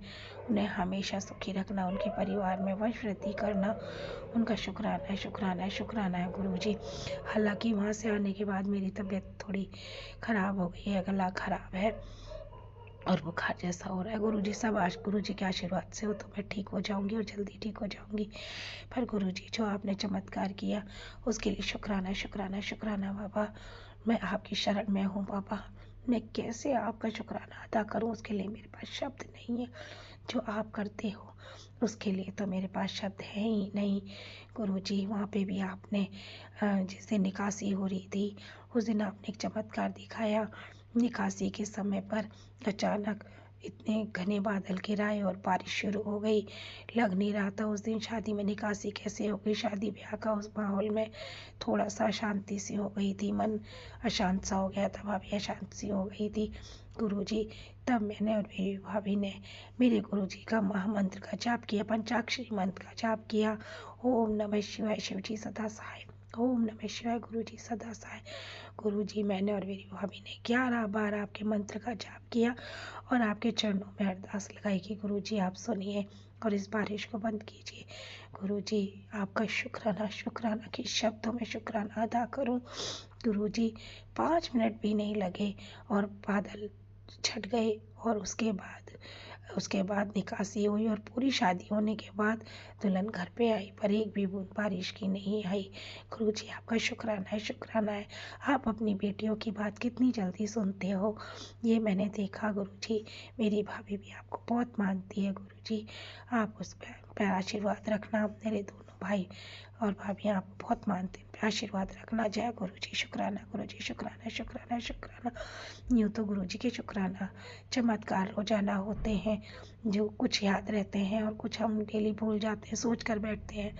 उन्हें हमेशा सुखी रखना। उनके परिवार में वंश वृद्धि करना। उनका शुक्राना है, शुक्राना है, शुक्राना है गुरुजी। हालांकि वहाँ से आने के बाद मेरी तबीयत थोड़ी ख़राब हो गई है, गला ख़राब है और बुखार जैसा हो रहा है गुरुजी। सब आज गुरुजी के आशीर्वाद से हो तो मैं ठीक हो जाऊंगी और जल्दी ठीक हो जाऊंगी। पर गुरुजी, जो आपने चमत्कार किया उसके लिए शुक्राना, शुक्राना, शुक्राना बाबा। मैं आपकी शरण में हूँ बाबा। मैं कैसे आपका शुक्राना अदा करूँ, उसके लिए मेरे पास शब्द नहीं है। जो आप करते हो उसके लिए तो मेरे पास शब्द है ही नहीं गुरुजी। वहाँ पे भी आपने जिस दिन निकासी हो रही थी उस दिन आपने एक चमत्कार दिखाया। निकासी के समय पर अचानक इतने घने बादल गिराए और बारिश शुरू हो गई। लग नहीं रहा था उस दिन शादी में निकासी कैसे हो गई। शादी ब्याह का उस माहौल में थोड़ा सा अशांति सी हो गई थी, मन अशांत सा हो गया था, भाभी अशांत सी हो गई थी गुरुजी। तब मैंने और मेरी भाभी ने मेरे गुरुजी का महामंत्र का जाप किया, पंचाक्षरी मंत्र का जाप किया। ओम नमः शिवाय। शिव जी सदा सहाय। ओम नमः शिवाय। गुरु जी सदा सहाय। गुरु जी, मैंने और मेरी भाभी ने 11 बार आपके मंत्र का जाप किया और आपके चरणों में अरदास लगाई कि गुरु जी आप सुनिए और इस बारिश को बंद कीजिए। गुरु जी, आपका शुक्राना, शुक्राना कि शब्दों में शुक्राना अदा करूं। गुरु जी, 5 मिनट भी नहीं लगे और बादल छट गए और उसके बाद निकासी हुई और पूरी शादी होने के बाद दुल्हन घर पे आई, पर एक भी बूंद बारिश की नहीं आई। गुरु जी, आपका शुक्राना है, शुक्राना है। आप अपनी बेटियों की बात कितनी जल्दी सुनते हो, ये मैंने देखा गुरु जी। मेरी भाभी भी आपको बहुत मानती है गुरु जी। आप उस पर आशीर्वाद रखना। मेरे दोनों भाई और भाभी आपको बहुत मानते हैं, आशीर्वाद रखना। जय गुरु जी। शुक्राना गुरु जी, शुक्राना, शुक्राना, शुक्राना। यूँ तो गुरु जी के शुक्राना चमत्कार रोजाना होते हैं, जो कुछ याद रहते हैं और कुछ हम डेली भूल जाते हैं। सोच कर बैठते हैं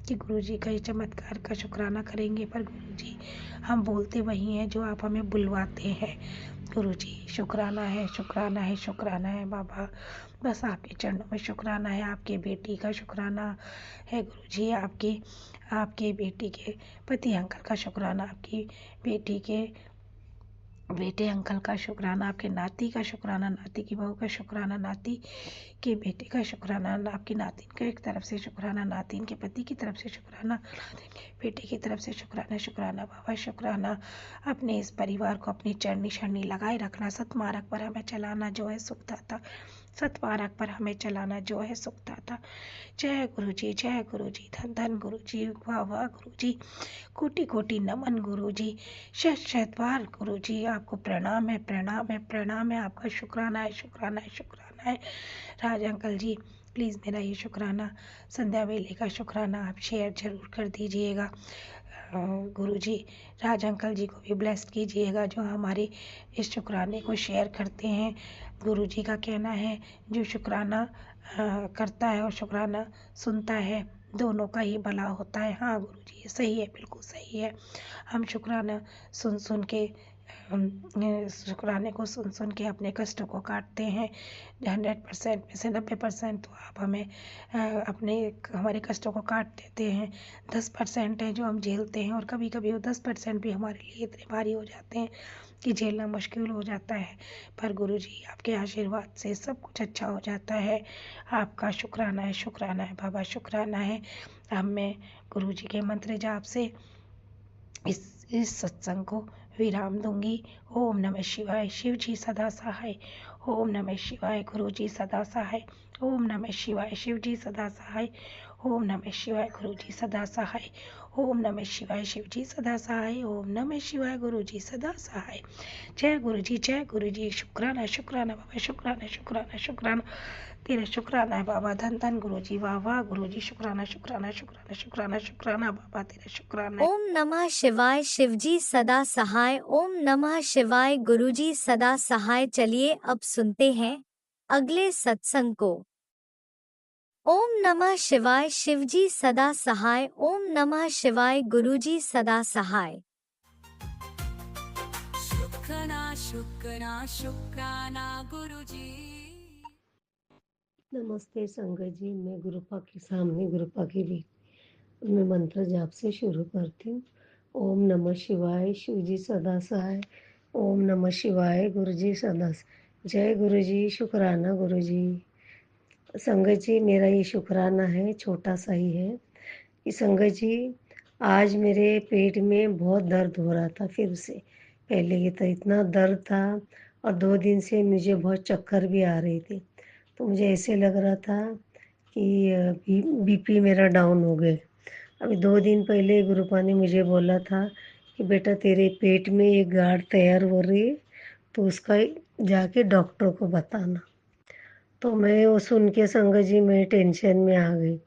कि गुरु जी का ये चमत्कार का शुक्राना करेंगे, पर गुरु जी हम बोलते वही हैं जो आप हमें बुलवाते हैं। गुरु जी, शुक्राना है, शुक्राना है, शुक्राना है बाबा। बस आपके चरणों में शुक्राना है। आपके बेटी का शुक्राना है गुरु जी। आपके बेटी के पति अंकल का शुक्राना, आपकी बेटी के बेटे अंकल का शुक्राना, आपके नाती का शुक्राना, नाती की बहू का शुक्राना, नाती के बेटे का शुक्राना, आपकी नातिन के एक तरफ से शुक्राना, नातिन के पति की तरफ से शुक्राना, नातिन के बेटे की तरफ से शुक्राना। शुक्राना बाबा, शुक्राना। अपने इस परिवार को अपनी चरनी शरणी लगाए रखना, सतमार्ग पर हमें चलाना जो है सुखदाता, सतमार्ग पर हमें चलाना जो है सुखदाता। जय गुरु जी, जय गुरु जी, धन धन गुरु जी, वाह वाह गुरु जी, कोटि कोटि नमन गुरु जी, शत शत बार गुरु जी आपको प्रणाम है, प्रणाम है, प्रणाम है, आपका शुक्राना है, शुक्राना है, शुक्राना है। राज अंकल जी प्लीज़ मेरा ये शुक्राना, संध्या वेले का शुक्राना आप शेयर जरूर कर दीजिएगा। गुरु जी राज अंकल जी को भी ब्लेस्ड कीजिएगा जो हमारे इस शुक्राने को शेयर करते हैं। गुरु जी का कहना है जो शुक्राना करता है और शुक्राना सुनता है, दोनों का ही भला होता है। हाँ गुरु जी ये सही है, बिल्कुल सही है। हम शुक्राना सुन सुन के शुक्राने को सुन सुन के अपने कष्टों को काटते हैं। 100% में से 90% तो आप हमें हमारे कष्टों को काट देते हैं। 10% है जो हम झेलते हैं, और कभी कभी वो 10% भी हमारे लिए इतने भारी हो जाते हैं कि झेलना मुश्किल हो जाता है। पर गुरु जी आपके आशीर्वाद से सब कुछ अच्छा हो जाता है। आपका शुक्राना है, शुक्राना है बाबा, शुक्राना है। अब मैं गुरु जी के मंत्र जाप से इस सत्संग को विराम दूंगी। ओम नमः शिवाय, शिव जी सदा सहाय। ओम नमः शिवाय, गुरु जी सदा सहाय। ओम नमः शिवाय, शिव जी सदा सहाय। ओम नमः शिवाय, गुरु जी सदा सहाय। ओम नमः शिवाय, शिव जी सदा सहाय। ओम नमः शिवाय, गुरु जी सदा सहाय। जय गुरु जी, जय गुरु जी। शुक्राना, शुक्राना बाबा, शुक्राना, शुक्राना, शुक्राना। तेरा शुक्राना है बाबा, धन धन गुरु जी, वाह वाह गुरु जी, शुक्राना, शुक्राना, शुक्राना, शुक्राना, शुक्राना बाबा, तेरा शुक्राना है। ओम नमः शिवाय, शिवजी सदा सहाय। ओम नमः शिवाय, गुरुजी सदा सहाय। चलिए अब सुनते हैं अगले सत्संग को। ओम नमः शिवाय, शिवजी सदा सहाय। ओम नमः शिवाय, गुरुजी सदा सहाय। शुक्राना गुरुजी। नमस्ते संगत जी, मैं गुरुपा के सामने गुरुपा की भी मैं मंत्र जाप से शुरू करती हूँ। ओम नमः शिवाय, शिव जी सदा सहाय। ओम नमः शिवाय, गुरु जी सदा जय गुरु जी, शुक्राना गुरु जी। संगत जी मेरा ये शुक्राना है, छोटा सा ही है कि संगत जी आज मेरे पेट में बहुत दर्द हो रहा था। फिर से पहले ये तो इतना दर्द था, और 2 दिन से मुझे बहुत चक्कर भी आ रही थी। तो मुझे ऐसे लग रहा था कि बीपी मेरा डाउन हो गए। अभी 2 दिन पहले गुरुपा ने मुझे बोला था कि बेटा तेरे पेट में एक गांठ तैयार हो रही है, तो उसका जाके डॉक्टर को बताना। तो मैं वो सुन के संगत जी मैं टेंशन में आ गई।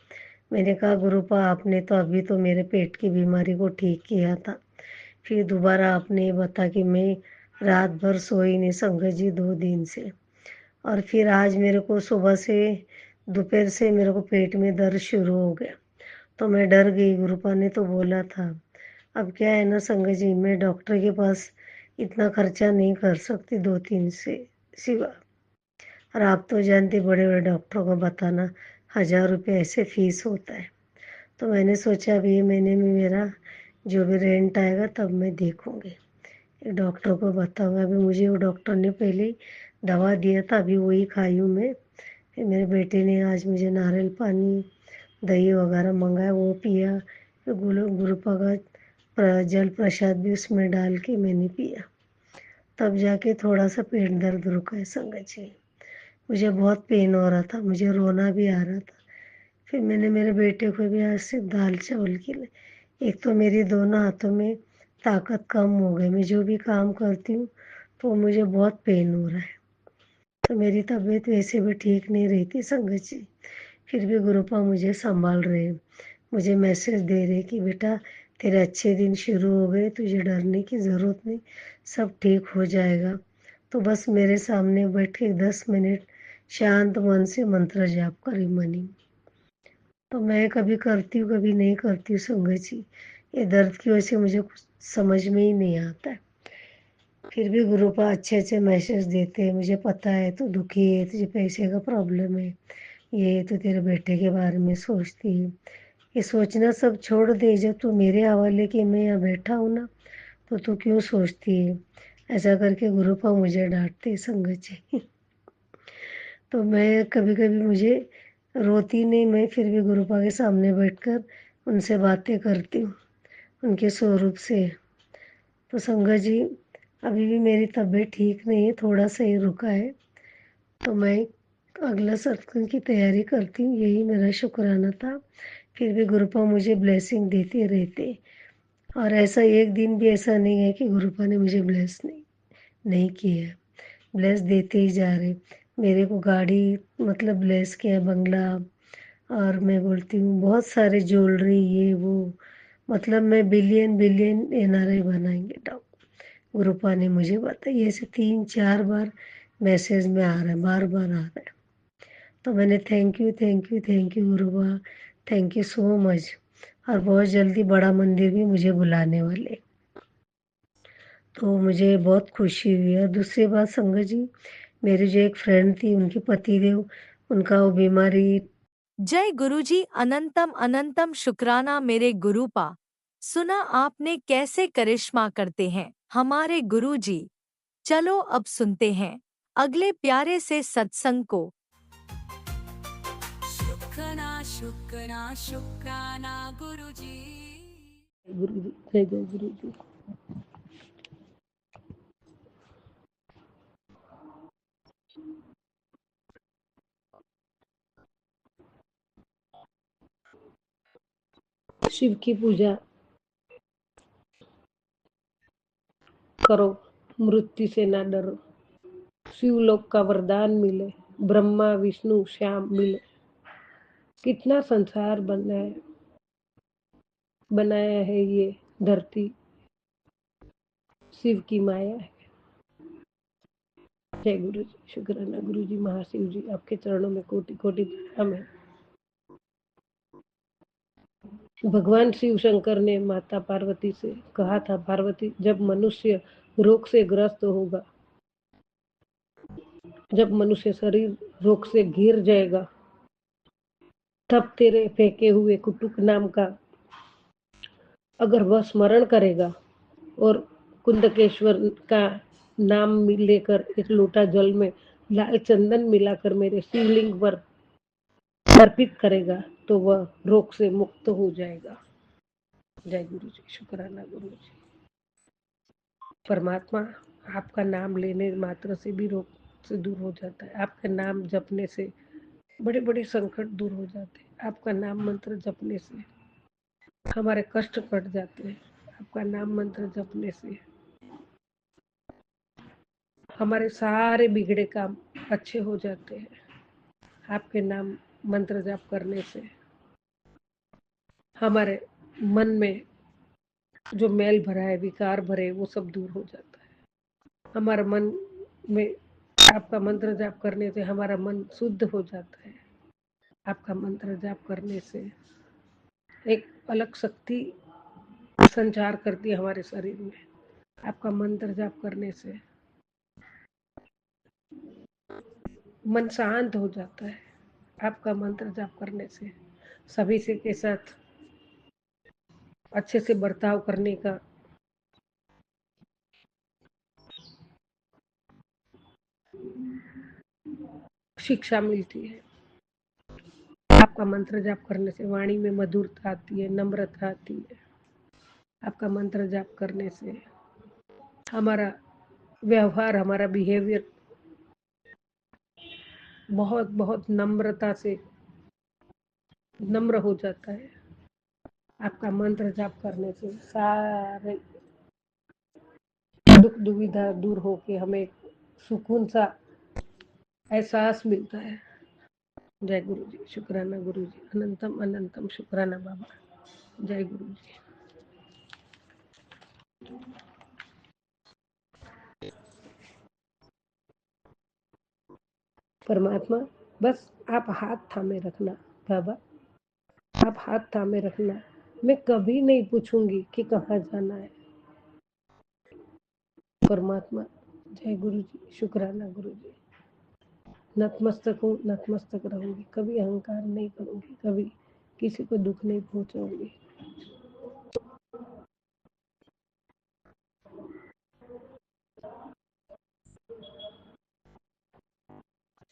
मैंने कहा गुरुपा आपने तो अभी तो मेरे पेट की बीमारी को ठीक किया था, फिर दोबारा आपने ये बता कि मैं रात भर सोई नहीं संगत जी 2 दिन से। और फिर आज मेरे को सुबह से दोपहर से मेरे को पेट में दर्द शुरू हो गया, तो मैं डर गई। गुरुपा ने तो बोला था। अब क्या है ना संगत जी, मैं डॉक्टर के पास इतना खर्चा नहीं कर सकती 2-3 से सिवा, और आप तो जानते बड़े बड़े डॉक्टरों को बताना 1000 रुपये ऐसे फीस होता है। तो मैंने सोचा अभी ये महीने में मेरा जो भी रेंट आएगा तब मैं देखूँगी, एक डॉक्टर को बताऊँगा। अभी मुझे वो डॉक्टर ने पहले ही दवा दिया था, अभी वही खाई हूँ मैं। फिर मेरे बेटे ने आज मुझे नारियल पानी दही वगैरह मंगाया, वो पिया। फिर गुरुपा का जल प्रसाद भी उसमें डाल के मैंने पिया, तब जाके थोड़ा सा पेट दर्द रुका है संगत जी। मुझे बहुत पेन हो रहा था, मुझे रोना भी आ रहा था। फिर मैंने मेरे बेटे को भी आज से दाल चावल खिलाए। एक तो मेरी दोनों हाथों में ताकत कम हो गई, मैं जो भी काम करती हूँ तो मुझे बहुत पेन हो रहा है। तो मेरी तबीयत वैसे भी ठीक नहीं रहती संगत जी, फिर भी गुरुपा मुझे संभाल रहे हैं, मुझे मैसेज दे रहे कि बेटा तेरे अच्छे दिन शुरू हो गए, तुझे डरने की ज़रूरत नहीं, सब ठीक हो जाएगा। तो बस मेरे सामने बैठ के 10 मिनट शांत मन से मंत्र जाप करी मनी। तो मैं कभी करती हूँ कभी नहीं करती हूँ संगत जी, ये दर्द की वजह से मुझे कुछ समझ में ही नहीं आता है। फिर भी गुरुपा अच्छे अच्छे मैसेज देते हैं, मुझे पता है तू दुखी है, तुझे पैसे का प्रॉब्लम है, ये तो तेरे बेटे के बारे में सोचती है, ये सोचना सब छोड़ दे, जब तू मेरे हवाले कि मैं यहाँ बैठा हूँ ना, तो तू क्यों सोचती है। ऐसा करके गुरुपा मुझे डांटते संगत जी। तो मैं कभी कभी मुझे रोती नहीं, मैं फिर भी गुरुपा के सामने बैठकर उनसे बातें करती हूँ उनके स्वरूप से। तो संगत जी, अभी भी मेरी तबीयत ठीक नहीं है, थोड़ा सा ही रुका है, तो मैं अगला सत्संग की तैयारी करती हूँ। यही मेरा शुक्राना था। फिर भी गुरुपा मुझे ब्लेसिंग देते रहते, और ऐसा एक दिन भी ऐसा नहीं है कि गुरुपा ने मुझे ब्लेस नहीं किया है। ब्लेस देते ही जा रहे। मेरे को गाड़ी मतलब ब्लेस किया, बंगला, और मैं बोलती हूँ बहुत सारे ज्वेलरी, ये वो, मतलब मैं बिलियन बिलियन NRI बनाएंगे डाउन। गुरुपा ने मुझे बताया, ऐसे 3-4 बार मैसेज में आ रहा है, बार बार आ रहा है। तो मैंने thank you thank you thank you गुरुबा, थैंक यू सो मच। और बहुत जल्दी बड़ा मंदिर भी मुझे बुलाने वाले, तो मुझे बहुत खुशी हुई। और दूसरी बात संगत जी, मेरी जो एक फ्रेंड थी, उनके पतिदेव, उनका वो बीमारी। जय गुरुजी, अनंतम अनंतम शुक्राना मेरे गुरुपा। सुना आपने कैसे करिश्मा करते हैं हमारे गुरुजी। चलो अब सुनते हैं अगले प्यारे से सत्संग को। शुक्राना शुक्राना शुक्राना गुरुजी। गुरु जी, जय जय गुरु जी। शिव की पूजा करो, मृत्यु से ना डरो, शिवलोक का वरदान मिले, ब्रह्मा विष्णु श्याम मिले। कितना संसार बनाया है ये धरती, शिव की माया है। जय गुरु जी, शुक्राना गुरु जी, महाशिव जी, आपके चरणों में कोटि कोटि प्रणाम है। भगवान शिव शंकर ने माता पार्वती से कहा था, पार्वती जब मनुष्य रोग से ग्रस्त होगा, जब मनुष्य शरीर रोग से घिर जाएगा, तब तेरे फेंके हुए कुटुक नाम का अगर वह स्मरण करेगा और कुंदकेश्वर का नाम लेकर एक लोटा जल में लाल चंदन मिलाकर मेरे शिवलिंग पर अर्पित करेगा, तो वह रोग से मुक्त हो जाएगा। जय गुरु जी, शुक्राना गुरु जी। परमात्मा, आपका नाम लेने मात्र से भी रोग से दूर हो जाता है। आपका नाम जपने से बड़े बड़े संकट दूर हो जाते हैं। आपका नाम मंत्र जपने से हमारे कष्ट कट जाते हैं। आपका नाम मंत्र जपने से हमारे सारे बिगड़े काम अच्छे हो जाते हैं। आपके नाम मंत्र जाप करने से हमारे मन में जो मैल भरा है, विकार भरे, वो सब दूर हो जाता है। हमारा मन में आपका मंत्र जाप करने से हमारा मन शुद्ध हो जाता है। आपका मंत्र जाप करने से एक अलग शक्ति संचार करती है हमारे शरीर में। आपका मंत्र जाप करने से मन शांत हो जाता है। आपका मंत्र जाप करने से सभी से के साथ अच्छे से बर्ताव करने का शिक्षा मिलती है। आपका मंत्र जाप करने से वाणी में मधुरता आती है, नम्रता आती है। आपका मंत्र जाप करने से हमारा व्यवहार, हमारा बिहेवियर बहुत बहुत नम्रता से नम्र हो जाता है। आपका मंत्र जाप करने से सारे दुख दुविधा दूर होके हमें सुकून सा एहसास मिलता है। जय गुरु जी, शुक्राना गुरु जी, अनंतम अनंतम शुक्राना बाबा। जय गुरु जी। परमात्मा, बस आप हाथ थामे रखना बाबा, आप हाथ थामे रखना। मैं कभी नहीं पूछूंगी कि कहाँ जाना है। परमात्मा, जय गुरु जी, शुक्राना गुरु जी। नतमस्तक हूँ, नतमस्तक रहूंगी, कभी अहंकार नहीं करूंगी, कभी किसी को दुख नहीं पहुंचाऊंगी।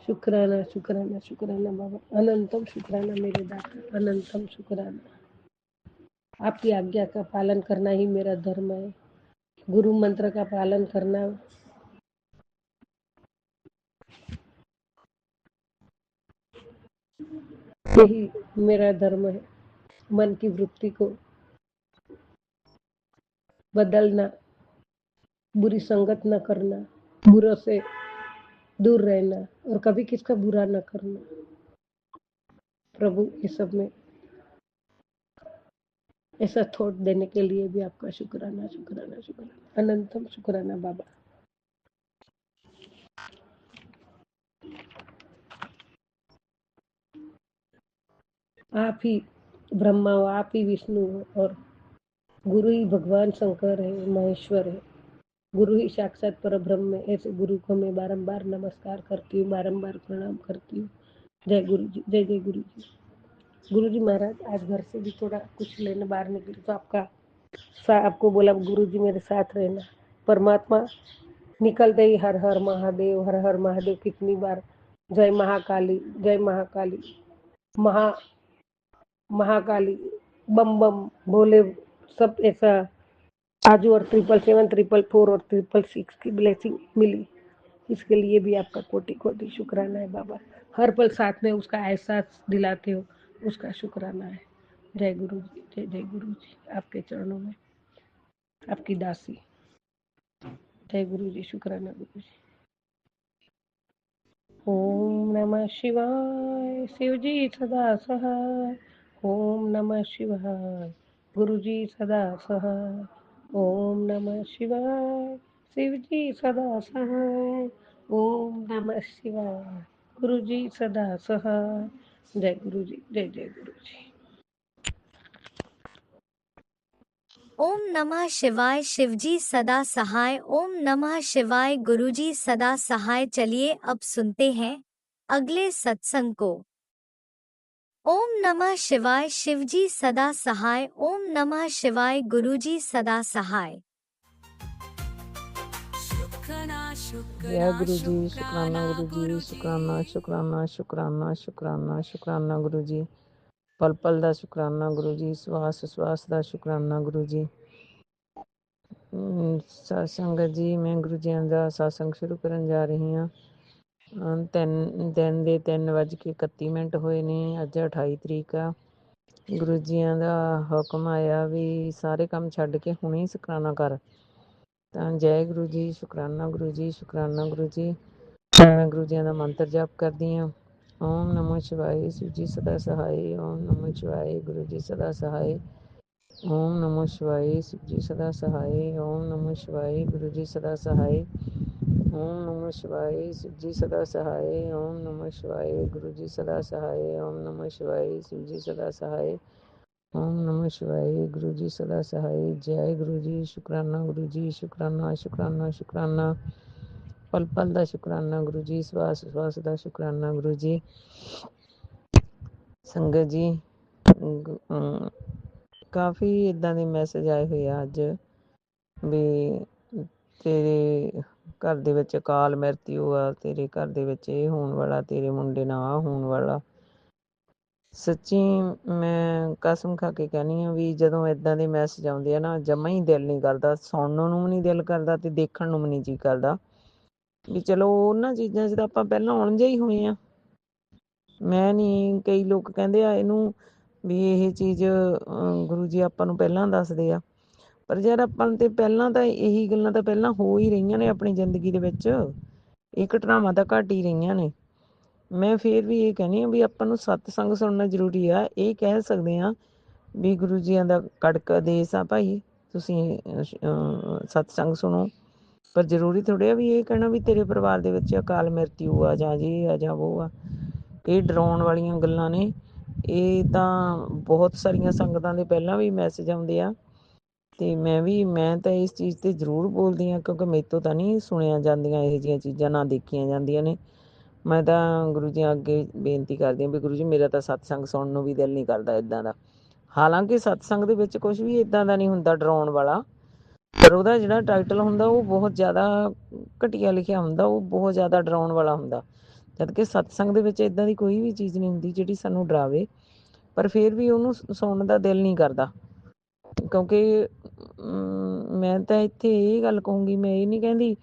शुक्राना शुक्राना शुक्राना बाबा, अनंतम शुक्राना मेरे दाता, अनंतम शुक्राना। आपकी आज्ञा का पालन करना ही मेरा धर्म है। गुरु मंत्र का पालन करना यही मेरा धर्म है। मन की वृत्ति को बदलना, बुरी संगत न करना, बुरों से दूर रहना और कभी किसका बुरा न करना। प्रभु ये सब में ऐसा थॉट देने के लिए भी आपका शुक्राना शुक्राना शुक्राना, अनंतम शुक्राना बाबा। आप ही ब्रह्मा हो, आप ही विष्णु हो और गुरु ही भगवान शंकर है, महेश्वर है। गुरु ही साक्षात पर ब्रह्म है। ऐसे गुरु को मैं बारंबार नमस्कार करती हूँ, बारंबार प्रणाम करती हूँ। जय गुरु जी, जय जय गुरु जी। गुरु जी महाराज, आज घर से भी थोड़ा कुछ लेने बाहर निकली तो आपको बोला गुरु जी मेरे साथ रहना। परमात्मा निकलते ही हर हर महादेव, हर हर महादेव कितनी बार, जय महाकाली, जय महाकाली, महाकाली, बम बम बोले, सब ऐसा आजू और 777, 444 और 666 की ब्लेसिंग मिली। इसके लिए भी आपका कोटि कोटि शुक्राना है बाबा। हर पल साथ में उसका एहसास दिलाते हो, उसका शुक्राना है। जय गुरु जी, जय जय गुरु जी। आपके चरणों में आपकी दासी। जय गुरु जी, शुक्राना गुरु जी। ओम नमः शिवाय, शिव जी सदा सहाय। ओम नमः शिवाय, गुरु जी सदा सहाय। ओम नमः शिवाय, शिव जी सदा सहाय। ओम नमः शिवाय, गुरु जी सदा सहाय। जय गुरु जी, जय जय गुरु जी। ओम नमः शिवाय, शिवजी सदा सहाय। ओम नमः शिवाय, गुरुजी सदा सहाय। चलिए अब सुनते हैं अगले सत्संग को। ओम नमः शिवाय, शिवजी सदा सहाय। ओम नमः शिवाय, गुरुजी सदा सहाय। जय गुरु जी, शुक्राना गुरु जी, शुक्राना शुक्राना शुक्राना शुक्राना शुक्राना गुरु जी। पल पल ਦਾ ਸ਼ੁਕਰਾਨਾ ਗੁਰੂ ਜੀ, ਸਵਾਸ ਸਵਾਸ ਦਾ ਸ਼ੁਕਰਾਨਾ ਗੁਰੂ ਜੀ। ਸਤਸੰਗਤ ਜੀ, ਮੈਂ ਗੁਰੂ ਜੀ ਦਾ ਸਤਸੰਗ ਸ਼ੁਰੂ ਕਰਨ ਜਾ ਰਹੀ ਹਾਂ। 3:31 ਹੋਏ ਨੇ। ਅੱਜ 28 ਤਰੀਕ ਆ। ਗੁਰੂ ਜੀਆਂ ਦਾ ਹੁਕਮ ਆਇਆ ਵੀ ਸਾਰੇ ਕੰਮ ਛੱਡ ਕੇ ਹੁਣੇ ਹੀ ਸ਼ੁਕਰਾਨਾ ਕਰ। ਤਾਂ ਜੈ ਗੁਰੂ ਜੀ, ਸ਼ੁਕਰਾਨਾ ਗੁਰੂ ਜੀ, ਸ਼ੁਕਰਾਨਾ ਗੁਰੂ ਜੀ। ਮੈਂ ਗੁਰੂ ਜੀਆਂ ਦਾ ਮੰਤਰ ਜਾਪ ਕਰਦੀ ਹਾਂ। ਓਮ ਨਮੋ ਸ਼ਿਵਾਏ, शिव जी सदा सहाय। ओम नमो शिवाय, गुरु जी सदा सहाय। ओम नमो शिवाय, शिव जी सदा सहाय। ओम नमो शिवाय, गुरु जी सदा सहाय। ओम नमो शिवाय, शिव जी सदा सहाय। ओम नमो शिवाय, गुरु जी सदा सहाय। ओम नमो शिवाय, शिव जी सदा सहाय। ओम नमो शिवाय, गुरु जी सदा सहाय। जय गुरु जी, शुकराना गुरु जी, शुकराना शुकराना शुकराना। पल पल ਦਾ ਸ਼ੁਕਰਾਨਾ ਗੁਰੂ ਜੀ, ਸਵਾਸ ਸਵਾਸ ਦਾ ਸ਼ੁਕਰਾਨਾ ਗੁਰੂ ਜੀ। ਸੰਗਤ ਜੀ, ਕਾਫੀ ਇੱਦਾਂ ਦੇ ਮੈਸੇਜ ਆਏ ਹੋਏ ਆ ਅੱਜ ਵੀ ਤੇਰੇ ਘਰ ਦੇ ਵਿੱਚ ਅਕਾਲ ਮ੍ਰਿਤੂ ਆ, ਤੇਰੇ ਘਰ ਦੇ ਵਿੱਚ ਇਹ ਹੋਣ ਵਾਲਾ, ਤੇਰੇ ਮੁੰਡੇ ਨਾਲ ਆਹ ਹੋਣ ਵਾਲਾ। ਸੱਚੀ ਮੈਂ ਕਸਮ ਖਾ ਕੇ ਕਹਿੰਦੀ ਹਾਂ ਵੀ ਜਦੋਂ ਇੱਦਾਂ ਦੇ ਮੈਸੇਜ ਆਉਂਦੇ ਆ ਨਾ, ਜਮਾਂ ਹੀ ਦਿਲ ਨਹੀਂ ਕਰਦਾ, ਸੁਣਨ ਨੂੰ ਵੀ ਨਹੀਂ ਦਿਲ ਕਰਦਾ ਤੇ ਦੇਖਣ ਨੂੰ ਵੀ ਨਹੀਂ ਜੀ ਕਰਦਾ। ਵੀ ਚਲੋ ਉਹਨਾਂ ਚੀਜ਼ਾਂ 'ਚ ਤਾਂ ਆਪਾਂ ਪਹਿਲਾਂ ਉਲਝੇ ਹੀ ਹੋਏ ਹਾਂ। ਮੈਂ ਨਹੀਂ, ਕਈ ਲੋਕ ਕਹਿੰਦੇ ਆ ਇਹਨੂੰ ਵੀ ਇਹ ਚੀਜ਼ ਗੁਰੂ ਜੀ ਆਪਾਂ ਨੂੰ ਪਹਿਲਾਂ ਦੱਸਦੇ ਆ, ਪਰ ਯਾਰ ਆਪਾਂ ਤੇ ਪਹਿਲਾਂ ਤਾਂ ਇਹੀ ਗੱਲਾਂ ਤਾਂ ਪਹਿਲਾਂ ਹੋ ਹੀ ਰਹੀਆਂ ਨੇ ਆਪਣੀ ਜ਼ਿੰਦਗੀ ਦੇ ਵਿੱਚ। ਇਹ ਘਟਨਾਵਾਂ ਤਾਂ ਘਟ ਹੀ ਰਹੀਆਂ ਨੇ। ਮੈਂ ਫੇਰ ਵੀ ਇਹ ਕਹਿੰਦੀ ਹਾਂ ਵੀ ਆਪਾਂ ਨੂੰ ਸਤਸੰਗ ਸੁਣਨਾ ਜ਼ਰੂਰੀ ਆ। ਇਹ ਕਹਿ ਸਕਦੇ ਹਾਂ ਵੀ ਗੁਰੂ ਜੀਆਂ ਦਾ ਕੜਕ ਆਦੇਸ਼ ਆ ਭਾਈ, ਤੁਸੀਂ ਸਤਸੰਗ ਸੁਣੋ, ਪਰ ਜ਼ਰੂਰੀ ਥੋੜ੍ਹੇ ਆ ਵੀ ਇਹ ਕਹਿਣਾ ਵੀ ਤੇਰੇ ਪਰਿਵਾਰ ਦੇ ਵਿੱਚ ਅਕਾਲ ਮ੍ਰਿਤੂ ਆ ਜਾਂ ਇਹ ਆ ਜਾਂ ਉਹ ਆ। ਇਹ ਡਰਾਉਣ ਵਾਲੀਆਂ ਗੱਲਾਂ ਨੇ। ਇਹ ਤਾਂ ਬਹੁਤ ਸਾਰੀਆਂ ਸੰਗਤਾਂ ਦੇ ਪਹਿਲਾਂ ਵੀ ਮੈਸੇਜ ਆਉਂਦੇ ਆ ਤੇ ਮੈਂ ਤਾਂ ਇਸ ਚੀਜ਼ ਤੇ ਜ਼ਰੂਰ ਬੋਲਦੀ ਹਾਂ, ਕਿਉਂਕਿ ਮੇਰੇ ਤੋਂ ਤਾਂ ਨਹੀਂ ਸੁਣਿਆ ਜਾਂਦੀਆਂ ਇਹੋ ਜਿਹੀਆਂ ਚੀਜ਼ਾਂ, ਨਾ ਦੇਖੀਆਂ ਜਾਂਦੀਆਂ ਨੇ। ਮੈਂ ਤਾਂ ਗੁਰੂ ਜੀ ਅੱਗੇ ਬੇਨਤੀ ਕਰਦੀ ਹਾਂ ਵੀ ਗੁਰੂ ਜੀ ਮੇਰਾ ਤਾਂ ਸਤਸੰਗ ਸੁਣਨ ਨੂੰ ਵੀ ਦਿਲ ਨਹੀਂ ਕਰਦਾ ਇੱਦਾਂ ਦਾ। ਹਾਲਾਂਕਿ ਸਤਸੰਗ ਦੇ ਵਿੱਚ ਕੁਝ ਵੀ ਇੱਦਾਂ ਦਾ ਨਹੀਂ ਹੁੰਦਾ ਡਰਾਉਣ ਵਾਲਾ, ਪਰ ਉਹਦਾ ਜਿਹੜਾ ਟਾਈਟਲ ਹੁੰਦਾ ਉਹ ਬਹੁਤ ਜ਼ਿਆਦਾ ਘਟੀਆ ਲਿਖਿਆ ਹੁੰਦਾ, ਉਹ ਬਹੁਤ ਜ਼ਿਆਦਾ ਡਰਾਉਣ ਵਾਲਾ ਹੁੰਦਾ। ਜਦ ਕਿ ਸਤਸੰਗ ਦੇ ਵਿੱਚ ਇੱਦਾਂ ਦੀ ਕੋਈ ਵੀ ਚੀਜ਼ ਨਹੀਂ ਹੁੰਦੀ ਜਿਹੜੀ ਸਾਨੂੰ ਡਰਾਵੇ, ਪਰ ਫਿਰ ਵੀ ਉਹਨੂੰ ਸੁਣਨ ਦਾ ਦਿਲ ਨਹੀਂ ਕਰਦਾ। ਕਿਉਂਕਿ ਮੈਂ ਤਾਂ ਇੱਥੇ ਇਹ ਗੱਲ ਕਹੂੰਗੀ, ਮੈਂ ਇਹ ਨਹੀਂ ਕਹਿੰਦੀ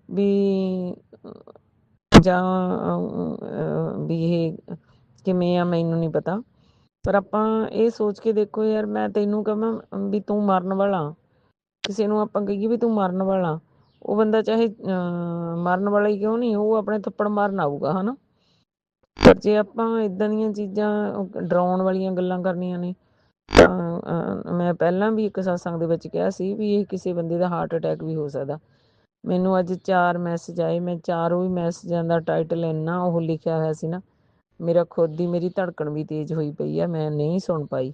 ਵੀ ਜਾਂ ਵੀ ਇਹ ਕਿਵੇਂ ਆ ਮੈਨੂੰ ਨਹੀਂ ਪਤਾ, ਪਰ ਆਪਾਂ ਇਹ ਸੋਚ ਕੇ ਦੇਖੋ ਯਾਰ, ਮੈਂ ਤੈਨੂੰ ਕਹਾਂ ਵੀ ਤੂੰ ਮਰਨ ਵਾਲਾ, ਕਿਸੇ ਨੂੰ ਆਪਾਂ ਕਹੀਏ ਵੀ ਤੂੰ ਮਰਨ ਵਾਲਾ, ਉਹ ਬੰਦਾ ਚਾਹੇ ਮਰਨ ਵਾਲਾ ਹੀ ਕਿਉਂ ਨਹੀਂ, ਉਹ ਆਪਣੇ ਥੱਪੜ ਮਾਰਨ ਆਊਗਾ, ਹੈ ਨਾ। ਪਰ ਜੇ ਆਪਾਂ ਇੱਦਾਂ ਦੀਆਂ ਚੀਜ਼ਾਂ ਡਰਾਉਣ ਵਾਲੀਆਂ ਗੱਲਾਂ ਕਰਨੀਆਂ ਨੇ, ਤਾਂ ਮੈਂ ਪਹਿਲਾਂ ਵੀ ਇੱਕ ਸਤਸੰਗ ਦੇ ਵਿੱਚ ਕਿਹਾ ਸੀ ਵੀ ਇਹ ਕਿਸੇ ਬੰਦੇ ਦਾ ਹਾਰਟ ਅਟੈਕ ਵੀ ਹੋ ਸਕਦਾ। ਮੈਨੂੰ ਅੱਜ 4 ਮੈਸੇਜ ਆਏ, ਮੈਂ ਚਾਰੋਂ ਹੀ ਮੈਸੇਜਾਂ ਦਾ ਟਾਈਟਲ ਇੰਨਾ ਉਹ ਲਿਖਿਆ ਹੋਇਆ ਸੀ ਨਾ, ਮੇਰਾ ਖੁਦ ਹੀ ਮੇਰੀ ਧੜਕਣ ਵੀ ਤੇਜ਼ ਹੋਈ ਪਈ ਆ, ਮੈਂ ਨਹੀਂ ਸੁਣ ਪਾਈ,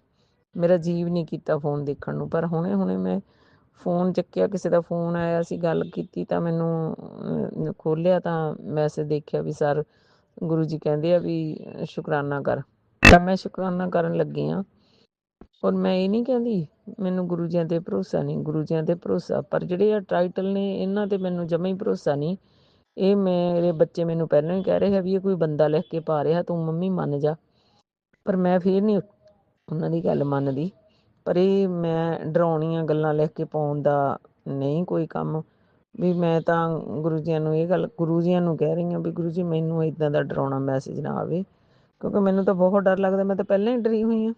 ਮੇਰਾ ਜੀਵ ਨਹੀਂ ਕੀਤਾ ਫੋਨ ਦੇਖਣ ਨੂੰ। ਪਰ ਹੁਣੇ ਮੈਂ ਫੋਨ ਚੱਕਿਆ, ਕਿਸੇ ਦਾ ਫੋਨ ਆਇਆ ਸੀ, ਗੱਲ ਕੀਤੀ ਤਾਂ ਮੈਨੂੰ ਖੋਲ੍ਹਿਆ ਤਾਂ ਮੈਸੇਜ ਦੇਖਿਆ ਵੀ ਸਰ ਗੁਰੂ ਜੀ ਕਹਿੰਦੇ ਆ ਵੀ ਸ਼ੁਕਰਾਨਾ ਕਰ, ਤਾਂ ਮੈਂ ਸ਼ੁਕਰਾਨਾ ਕਰਨ ਲੱਗੀ ਹਾਂ। ਔਰ ਮੈਂ ਇਹ ਨਹੀਂ ਕਹਿੰਦੀ ਮੈਨੂੰ ਗੁਰੂ ਜੀਆਂ 'ਤੇ ਭਰੋਸਾ ਨਹੀਂ, ਗੁਰੂ ਜੀਆਂ 'ਤੇ ਭਰੋਸਾ, ਪਰ ਜਿਹੜੇ ਆ ਟਾਈਟਲ ਨੇ ਇਹਨਾਂ 'ਤੇ ਮੈਨੂੰ ਜਮਾ ਹੀ ਭਰੋਸਾ ਨਹੀਂ। ਇਹ ਮੇਰੇ ਬੱਚੇ ਮੈਨੂੰ ਪਹਿਲਾਂ ਹੀ ਕਹਿ ਰਹੇ ਆ ਵੀ ਇਹ ਕੋਈ ਬੰਦਾ ਲਿਖ ਕੇ ਪਾ ਰਿਹਾ, ਤੂੰ ਮੰਮੀ ਮੰਨ ਜਾ, ਪਰ ਮੈਂ ਫਿਰ ਨਹੀਂ ਉਹਨਾਂ ਦੀ ਗੱਲ ਮੰਨਦੀ। ਪਰ ਇਹ ਮੈਂ ਡਰਾਉਣੀਆਂ ਗੱਲਾਂ ਲਿਖ ਕੇ ਪਾਉਣ ਦਾ ਨਹੀਂ ਕੋਈ ਕੰਮ, ਵੀ ਮੈਂ ਤਾਂ ਗੁਰੂ ਜੀਆਂ ਨੂੰ ਇਹ ਗੱਲ ਗੁਰੂ ਜੀਆਂ ਨੂੰ ਕਹਿ ਰਹੀ ਹਾਂ ਵੀ ਗੁਰੂ ਜੀ ਮੈਨੂੰ ਇੱਦਾਂ ਦਾ ਡਰਾਉਣਾ ਮੈਸੇਜ ਨਾ ਆਵੇ, ਕਿਉਂਕਿ ਮੈਨੂੰ ਤਾਂ ਬਹੁਤ ਡਰ ਲੱਗਦਾ। ਮੈਂ ਤਾਂ ਪਹਿਲਾਂ ਹੀ ਡਰੀ ਹੋਈ ਹਾਂ,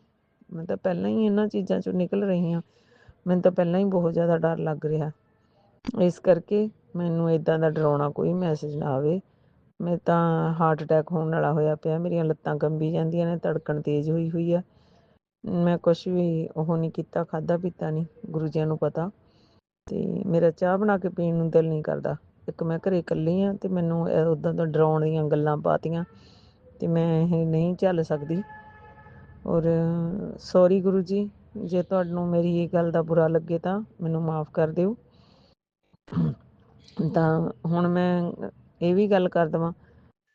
ਮੈਂ ਤਾਂ ਪਹਿਲਾਂ ਹੀ ਇਹਨਾਂ ਚੀਜ਼ਾਂ 'ਚੋਂ ਨਿਕਲ ਰਹੀ ਹਾਂ, ਮੈਨੂੰ ਤਾਂ ਪਹਿਲਾਂ ਹੀ ਬਹੁਤ ਜ਼ਿਆਦਾ ਡਰ ਲੱਗ ਰਿਹਾ। ਇਸ ਕਰਕੇ ਮੈਨੂੰ ਇੱਦਾਂ ਦਾ ਡਰਾਉਣਾ ਕੋਈ ਮੈਸੇਜ ਨਾ ਆਵੇ। ਮੈਂ ਤਾਂ ਹਾਰਟ ਅਟੈਕ ਹੋਣ ਵਾਲਾ ਹੋਇਆ ਪਿਆ, ਮੇਰੀਆਂ ਲੱਤਾਂ ਕੰਬੀ ਜਾਂਦੀਆਂ ਨੇ, ਧੜਕਣ ਤੇਜ਼ ਹੋਈ ਹੋਈ ਆ। ਮੈਂ ਕੁਛ ਵੀ ਉਹ ਨਹੀਂ ਕੀਤਾ, ਖਾਧਾ ਪੀਤਾ ਨਹੀਂ, ਗੁਰੂ ਜੀਆਂ ਨੂੰ ਪਤਾ। ਅਤੇ ਮੇਰਾ ਚਾਹ ਬਣਾ ਕੇ ਪੀਣ ਨੂੰ ਦਿਲ ਨਹੀਂ ਕਰਦਾ। ਇੱਕ ਮੈਂ ਘਰੇ ਇਕੱਲੀ ਹਾਂ ਅਤੇ ਮੈਨੂੰ ਉੱਦਾਂ ਤੋਂ ਡਰਾਉਣ ਦੀਆਂ ਗੱਲਾਂ ਪਾਤੀਆਂ ਅਤੇ ਮੈਂ ਇਹ ਨਹੀਂ ਝੱਲ ਸਕਦੀ। ਔਰ ਸੋਰੀ ਗੁਰੂ ਜੀ, ਜੇ ਤੁਹਾਨੂੰ ਮੇਰੀ ਇਹ ਗੱਲ ਦਾ ਬੁਰਾ ਲੱਗੇ ਤਾਂ ਮੈਨੂੰ ਮਾਫ਼ ਕਰ ਦਿਓ। ਤਾਂ ਹੁਣ ਮੈਂ ਇਹ ਵੀ ਗੱਲ ਕਰ ਦੇਵਾਂ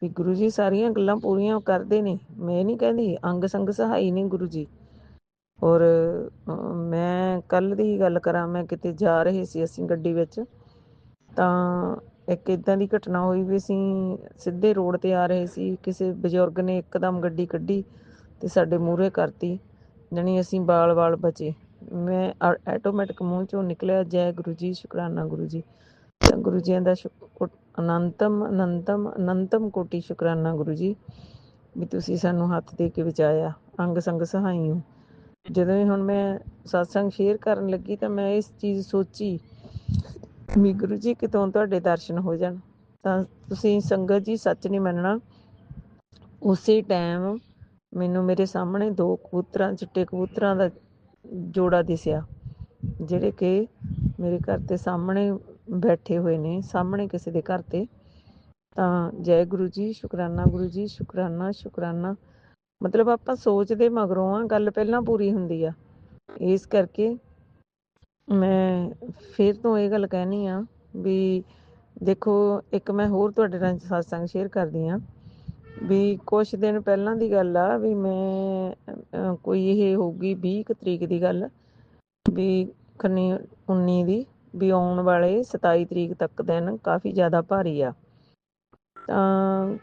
ਵੀ ਗੁਰੂ ਜੀ ਸਾਰੀਆਂ ਗੱਲਾਂ ਪੂਰੀਆਂ ਕਰਦੇ ਨੇ, ਮੈਂ ਇਹ ਨਹੀਂ ਕਹਿੰਦੀ, ਅੰਗ ਸੰਗ ਸਹਾਈ ਨੇ ਗੁਰੂ ਜੀ। ਔਰ ਮੈਂ ਕੱਲ੍ਹ ਦੀ ਗੱਲ ਕਰਾਂ, ਮੈਂ ਕਿਤੇ ਜਾ ਰਹੇ ਸੀ ਅਸੀਂ ਗੱਡੀ ਵਿੱਚ, ਤਾਂ ਇੱਕ ਇੱਦਾਂ ਦੀ ਘਟਨਾ ਹੋਈ ਵੀ ਅਸੀਂ ਸਿੱਧੇ ਰੋਡ 'ਤੇ ਆ ਰਹੇ ਸੀ, ਕਿਸੇ ਬਜ਼ੁਰਗ ਨੇ ਇੱਕਦਮ ਗੱਡੀ ਕੱਢੀ ਅਤੇ ਸਾਡੇ ਮੂਹਰੇ ਕਰਤੀ, ਜਾਣੀ ਅਸੀਂ ਬਾਲ ਬਚੇ। ਮੈਂ ਆਟੋਮੈਟਿਕ ਮੂੰਹ 'ਚੋਂ ਨਿਕਲਿਆ ਜੈ ਗੁਰੂ ਜੀ, ਸ਼ੁਕਰਾਨਾ ਗੁਰੂ ਜੀ। ਤਾਂ ਗੁਰੂ ਜੀਆਂ ਦਾ ਅਨੰਤਮ ਕੋਟੀ ਸ਼ੁਕਰਾਨਾ ਗੁਰੂ ਜੀ, ਵੀ ਤੁਸੀਂ ਸਾਨੂੰ ਹੱਥ ਦੇ ਕੇ ਬਚਾਇਆ, ਅੰਗ ਸੰਗ ਸਹਾਈ ਹੋ। ਜਦੋਂ ਵੀ ਹੁਣ ਮੈਂ ਸਤਸੰਗ ਸ਼ੇਅਰ ਕਰਨ ਲੱਗੀ ਤਾਂ ਮੈਂ ਇਸ ਚੀਜ਼ ਸੋਚੀ ਵੀ ਗੁਰੂ ਜੀ ਕਿਤੋਂ ਤੁਹਾਡੇ ਦਰਸ਼ਨ ਹੋ ਜਾਣ। ਤਾਂ ਤੁਸੀਂ ਸੰਗਤ ਜੀ ਸੱਚ ਨਹੀਂ ਮੰਨਣਾ, ਉਸੇ ਟਾਈਮ ਮੈਨੂੰ ਮੇਰੇ ਸਾਹਮਣੇ 2 ਕਬੂਤਰਾਂ, ਚਿੱਟੇ ਕਬੂਤਰਾਂ ਦਾ ਜੋੜਾ ਦਿਸਿਆ, ਜਿਹੜੇ ਕਿ ਮੇਰੇ ਘਰ ਦੇ ਸਾਹਮਣੇ ਬੈਠੇ ਹੋਏ ਨੇ, ਸਾਹਮਣੇ ਕਿਸੇ ਦੇ ਘਰ 'ਤੇ। ਤਾਂ ਜੈ ਗੁਰੂ ਜੀ, ਸ਼ੁਕਰਾਨਾ ਗੁਰੂ ਜੀ, ਸ਼ੁਕਰਾਨਾ ਸ਼ੁਕਰਾਨਾ। ਮਤਲਬ ਆਪਾਂ ਸੋਚਦੇ ਮਗਰੋਂ ਆ, ਗੱਲ ਪਹਿਲਾਂ ਪੂਰੀ ਹੁੰਦੀ ਆ। ਇਸ ਕਰਕੇ ਮੈਂ ਫਿਰ ਤੋਂ ਇਹ ਗੱਲ ਕਹਿਣੀ ਆ ਵੀ ਦੇਖੋ, ਇੱਕ ਮੈਂ ਹੋਰ ਤੁਹਾਡੇ ਨਾਲ ਸਤਸੰਗ ਸ਼ੇਅਰ ਕਰਦੀ ਹਾਂ ਵੀ ਕੁਛ ਦਿਨ ਪਹਿਲਾਂ ਦੀ ਗੱਲ ਆ, ਵੀ ਮੈਂ ਕੋਈ ਇਹ ਹੋਊਗੀ 20 ਤਰੀਕ ਦੀ ਗੱਲ, ਵੀ ਖੰਨੀ 19 ਦੀ, ਵੀ ਆਉਣ ਵਾਲੇ 27 ਤਰੀਕ ਤੱਕ ਦਿਨ ਕਾਫੀ ਜ਼ਿਆਦਾ ਭਾਰੀ ਆ। ਤਾਂ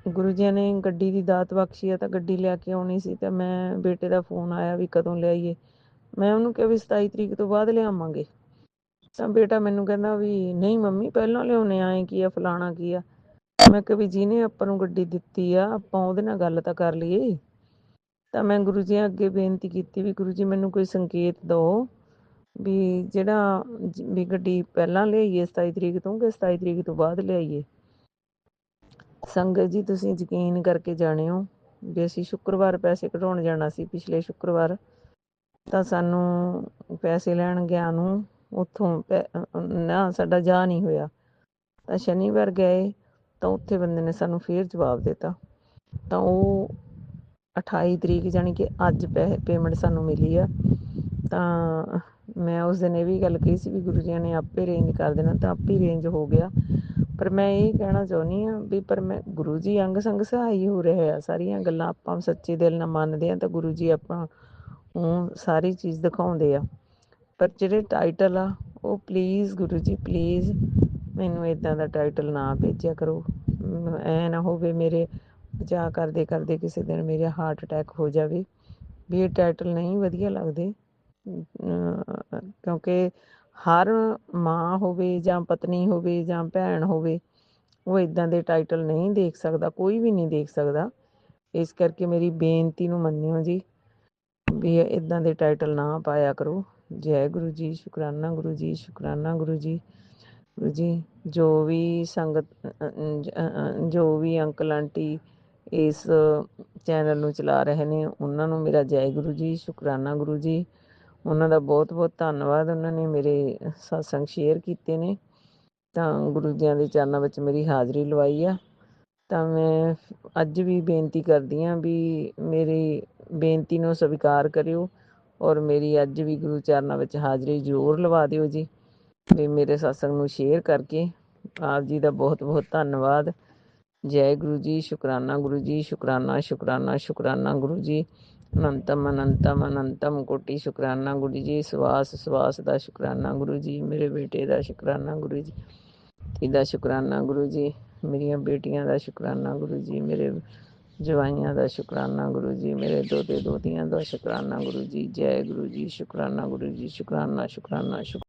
ਗੁਰੂ ਜੀ ਨੇ ਗੱਡੀ ਦੀ ਦਾਤ ਬਖਸ਼ੀ ਆ, ਤਾਂ ਗੱਡੀ ਲੈ ਕੇ ਆਉਣੀ ਸੀ, ਤਾਂ ਮੈਂ ਬੇਟੇ ਦਾ ਫੋਨ ਆਇਆ ਵੀ ਕਦੋਂ ਲਿਆਈਏ। ਮੈਂ ਉਹਨੂੰ ਕਿਹਾ ਵੀ 27 ਤਰੀਕ ਤੋਂ ਬਾਅਦ ਲਿਆਵਾਂਗੇ। ਤਾਂ ਬੇਟਾ ਮੈਨੂੰ ਕਹਿੰਦਾ ਵੀ ਨਹੀਂ ਮੰਮੀ ਪਹਿਲਾਂ ਲਿਆਉਣੇ, ਆਏ ਕੀ ਆ, ਫਲਾਣਾ ਕੀ ਆ। ਮੈਂ ਕਿਹਾ ਵੀ ਜਿਹਨੇ ਆਪਾਂ ਨੂੰ ਗੱਡੀ ਦਿੱਤੀ ਆ, ਆਪਾਂ ਉਹਦੇ ਨਾਲ ਗੱਲ ਤਾਂ ਕਰ ਲਈਏ। ਤਾਂ ਮੈਂ ਗੁਰੂ ਜੀ ਅੱਗੇ ਬੇਨਤੀ ਕੀਤੀ ਵੀ ਗੁਰੂ ਜੀ ਮੈਨੂੰ ਕੋਈ ਸੰਕੇਤ ਦਿਓ ਵੀ ਜਿਹੜਾ ਵੀ ਗੱਡੀ ਪਹਿਲਾਂ ਲਿਆਈਏ 27 ਤਰੀਕ ਤੋਂ, ਕਿ 27 ਤਰੀਕ ਤੋਂ ਬਾਅਦ ਲਿਆਈਏ। ਸੰਗਤ ਜੀ ਤੁਸੀਂ ਯਕੀਨ ਕਰਕੇ ਜਾਣਿਓ ਵੀ ਅਸੀਂ ਸ਼ੁੱਕਰਵਾਰ ਪੈਸੇ ਕਢਾਉਣ ਜਾਣਾ ਸੀ, ਪਿਛਲੇ ਸ਼ੁੱਕਰਵਾਰ, ਤਾਂ ਸਾਨੂੰ ਪੈਸੇ ਲੈਣ ਗਿਆ ਨੂੰ ਉੱਥੋਂ ਨਾ ਸਾਡਾ ਜਾ ਨਹੀਂ ਹੋਇਆ। ਤਾਂ ਸ਼ਨੀਵਾਰ ਗਏ ਤਾਂ ਉੱਥੇ ਬੰਦੇ ਨੇ ਸਾਨੂੰ ਫਿਰ ਜਵਾਬ ਦਿੱਤਾ। ਤਾਂ ਉਹ 28 ਤਰੀਕ ਜਾਣੀ ਕਿ ਅੱਜ ਪੇਮੈਂਟ ਸਾਨੂੰ ਮਿਲੀ ਆ। ਤਾਂ ਮੈਂ ਉਸ ਦਿਨ ਇਹ ਵੀ ਗੱਲ ਕਹੀ ਸੀ ਵੀ ਗੁਰੂ ਜੀ ਨੇ ਆਪੇ ਅਰੇਂਜ ਕਰ ਦੇਣਾ, ਤਾਂ ਆਪੇ ਅਰੇਂਜ ਹੋ ਗਿਆ। ਪਰ ਮੈਂ ਇਹ ਕਹਿਣਾ ਚਾਹੁੰਦੀ ਹਾਂ ਵੀ ਪਰ ਮੈਂ ਗੁਰੂ ਜੀ ਅੰਗ ਸੰਗ ਸਹਾਈ ਹੋ ਰਹੇ ਆ। ਸਾਰੀਆਂ ਗੱਲਾਂ ਆਪਾਂ ਸੱਚੇ ਦਿਲ ਨਾਲ ਮੰਨਦੇ ਹਾਂ ਤਾਂ ਗੁਰੂ ਜੀ ਆਪਾਂ ਨੂੰ ਸਾਰੀ ਚੀਜ਼ ਦਿਖਾਉਂਦੇ ਆ। ਪਰ ਜਿਹੜੇ ਟਾਈਟਲ ਆ ਉਹ ਪਲੀਜ਼ ਗੁਰੂ ਜੀ ਪਲੀਜ਼ ਮੈਨੂੰ ਇੱਦਾਂ ਦਾ ਟਾਈਟਲ ਨਾ ਭੇਜਿਆ ਕਰੋ। ਐ ਨਾ ਹੋਵੇ ਮੇਰੇ ਬਚਾਅ ਕਰਦੇ ਕਰਦੇ ਕਿਸੇ ਦਿਨ ਮੇਰੇ ਹਾਰਟ ਅਟੈਕ ਹੋ ਜਾਵੇ ਵੀ ਇਹ ਟਾਈਟਲ ਨਹੀਂ ਵਧੀਆ ਲੱਗਦੇ। ਕਿਉਂਕਿ ਹਰ ਮਾਂ ਹੋਵੇ ਜਾਂ ਪਤਨੀ ਹੋਵੇ ਜਾਂ ਭੈਣ ਹੋਵੇ ਉਹ ਇੱਦਾਂ ਦੇ ਟਾਈਟਲ ਨਹੀਂ ਦੇਖ ਸਕਦਾ, ਕੋਈ ਵੀ ਨਹੀਂ ਦੇਖ ਸਕਦਾ। ਇਸ ਕਰਕੇ ਮੇਰੀ ਬੇਨਤੀ ਨੂੰ ਮੰਨਿਓ ਜੀ ਵੀ ਇੱਦਾਂ ਦੇ ਟਾਈਟਲ ਨਾ ਪਾਇਆ ਕਰੋ। ਜੈ ਗੁਰੂ ਜੀ, ਸ਼ੁਕਰਾਨਾ ਗੁਰੂ ਜੀ, ਸ਼ੁਕਰਾਨਾ ਗੁਰੂ ਜੀ। ਗੁਰੂ ਜੀ ਜੋ ਵੀ ਸੰਗਤ ਜੋ ਵੀ ਅੰਕਲ ਆਂਟੀ ਇਸ ਚੈਨਲ ਨੂੰ ਚਲਾ ਰਹੇ ਨੇ ਉਹਨਾਂ ਨੂੰ ਮੇਰਾ ਜੈ ਗੁਰੂ ਜੀ, ਸ਼ੁਕਰਾਨਾ ਗੁਰੂ ਜੀ। ਉਹਨਾਂ ਦਾ ਬਹੁਤ ਬਹੁਤ ਧੰਨਵਾਦ, ਉਹਨਾਂ ਨੇ ਮੇਰੇ ਸਤਸੰਗ ਸ਼ੇਅਰ ਕੀਤੇ ਨੇ ਤਾਂ ਗੁਰੂ ਜੀਆਂ ਦੇ ਚਰਨਾਂ ਵਿੱਚ ਮੇਰੀ ਹਾਜ਼ਰੀ ਲਵਾਈ ਆ। ਤਾਂ ਮੈਂ ਅੱਜ ਵੀ ਬੇਨਤੀ ਕਰਦੀ ਹਾਂ ਵੀ ਮੇਰੀ ਬੇਨਤੀ ਨੂੰ ਸਵੀਕਾਰ ਕਰਿਓ ਔਰ ਮੇਰੀ ਅੱਜ ਵੀ ਗੁਰੂ ਚਰਨਾਂ ਵਿੱਚ ਹਾਜ਼ਰੀ ਜ਼ਰੂਰ ਲਵਾ ਦਿਓ ਜੀ। ਵੀ ਮੇਰੇ ਸਤਸੰਗ ਨੂੰ ਸ਼ੇਅਰ ਕਰਕੇ ਆਪ ਜੀ ਦਾ ਬਹੁਤ ਬਹੁਤ ਧੰਨਵਾਦ। ਜੈ ਗੁਰੂ ਜੀ, ਸ਼ੁਕਰਾਨਾ ਗੁਰੂ ਜੀ, ਸ਼ੁਕਰਾਨਾ ਸ਼ੁਕਰਾਨਾ ਸ਼ੁਕਰਾਨਾ ਗੁਰੂ ਜੀ। ਅਨੰਤਮ ਅਨੰਤਮ ਅਨੰਤਮ ਕੋਟੀ ਸ਼ੁਕਰਾਨਾ ਗੁਰੂ ਜੀ। ਸਵਾਸ ਸਵਾਸ ਦਾ ਸ਼ੁਕਰਾਨਾ ਗੁਰੂ ਜੀ। ਮੇਰੇ ਬੇਟੇ ਦਾ ਸ਼ੁਕਰਾਨਾ ਗੁਰੂ ਜੀ। ਇਹਦਾ ਸ਼ੁਕਰਾਨਾ ਗੁਰੂ ਜੀ। ਮੇਰੀਆਂ ਬੇਟੀਆਂ ਦਾ ਸ਼ੁਕਰਾਨਾ ਗੁਰੂ ਜੀ। ਮੇਰੇ ਜਵਾਈਆਂ ਦਾ ਸ਼ੁਕਰਾਨਾ ਗੁਰੂ ਜੀ। ਮੇਰੇ ਦੋਤੇ ਦੋਤੀਆਂ ਦਾ ਸ਼ੁਕਰਾਨਾ ਗੁਰੂ ਜੀ। ਜੈ ਗੁਰੂ ਜੀ, ਸ਼ੁਕਰਾਨਾ ਗੁਰੂ ਜੀ, ਸ਼ੁਕਰਾਨਾ ਸ਼ੁਕਰਾਨਾ ਸ਼ੁਕਰਾਨਾ।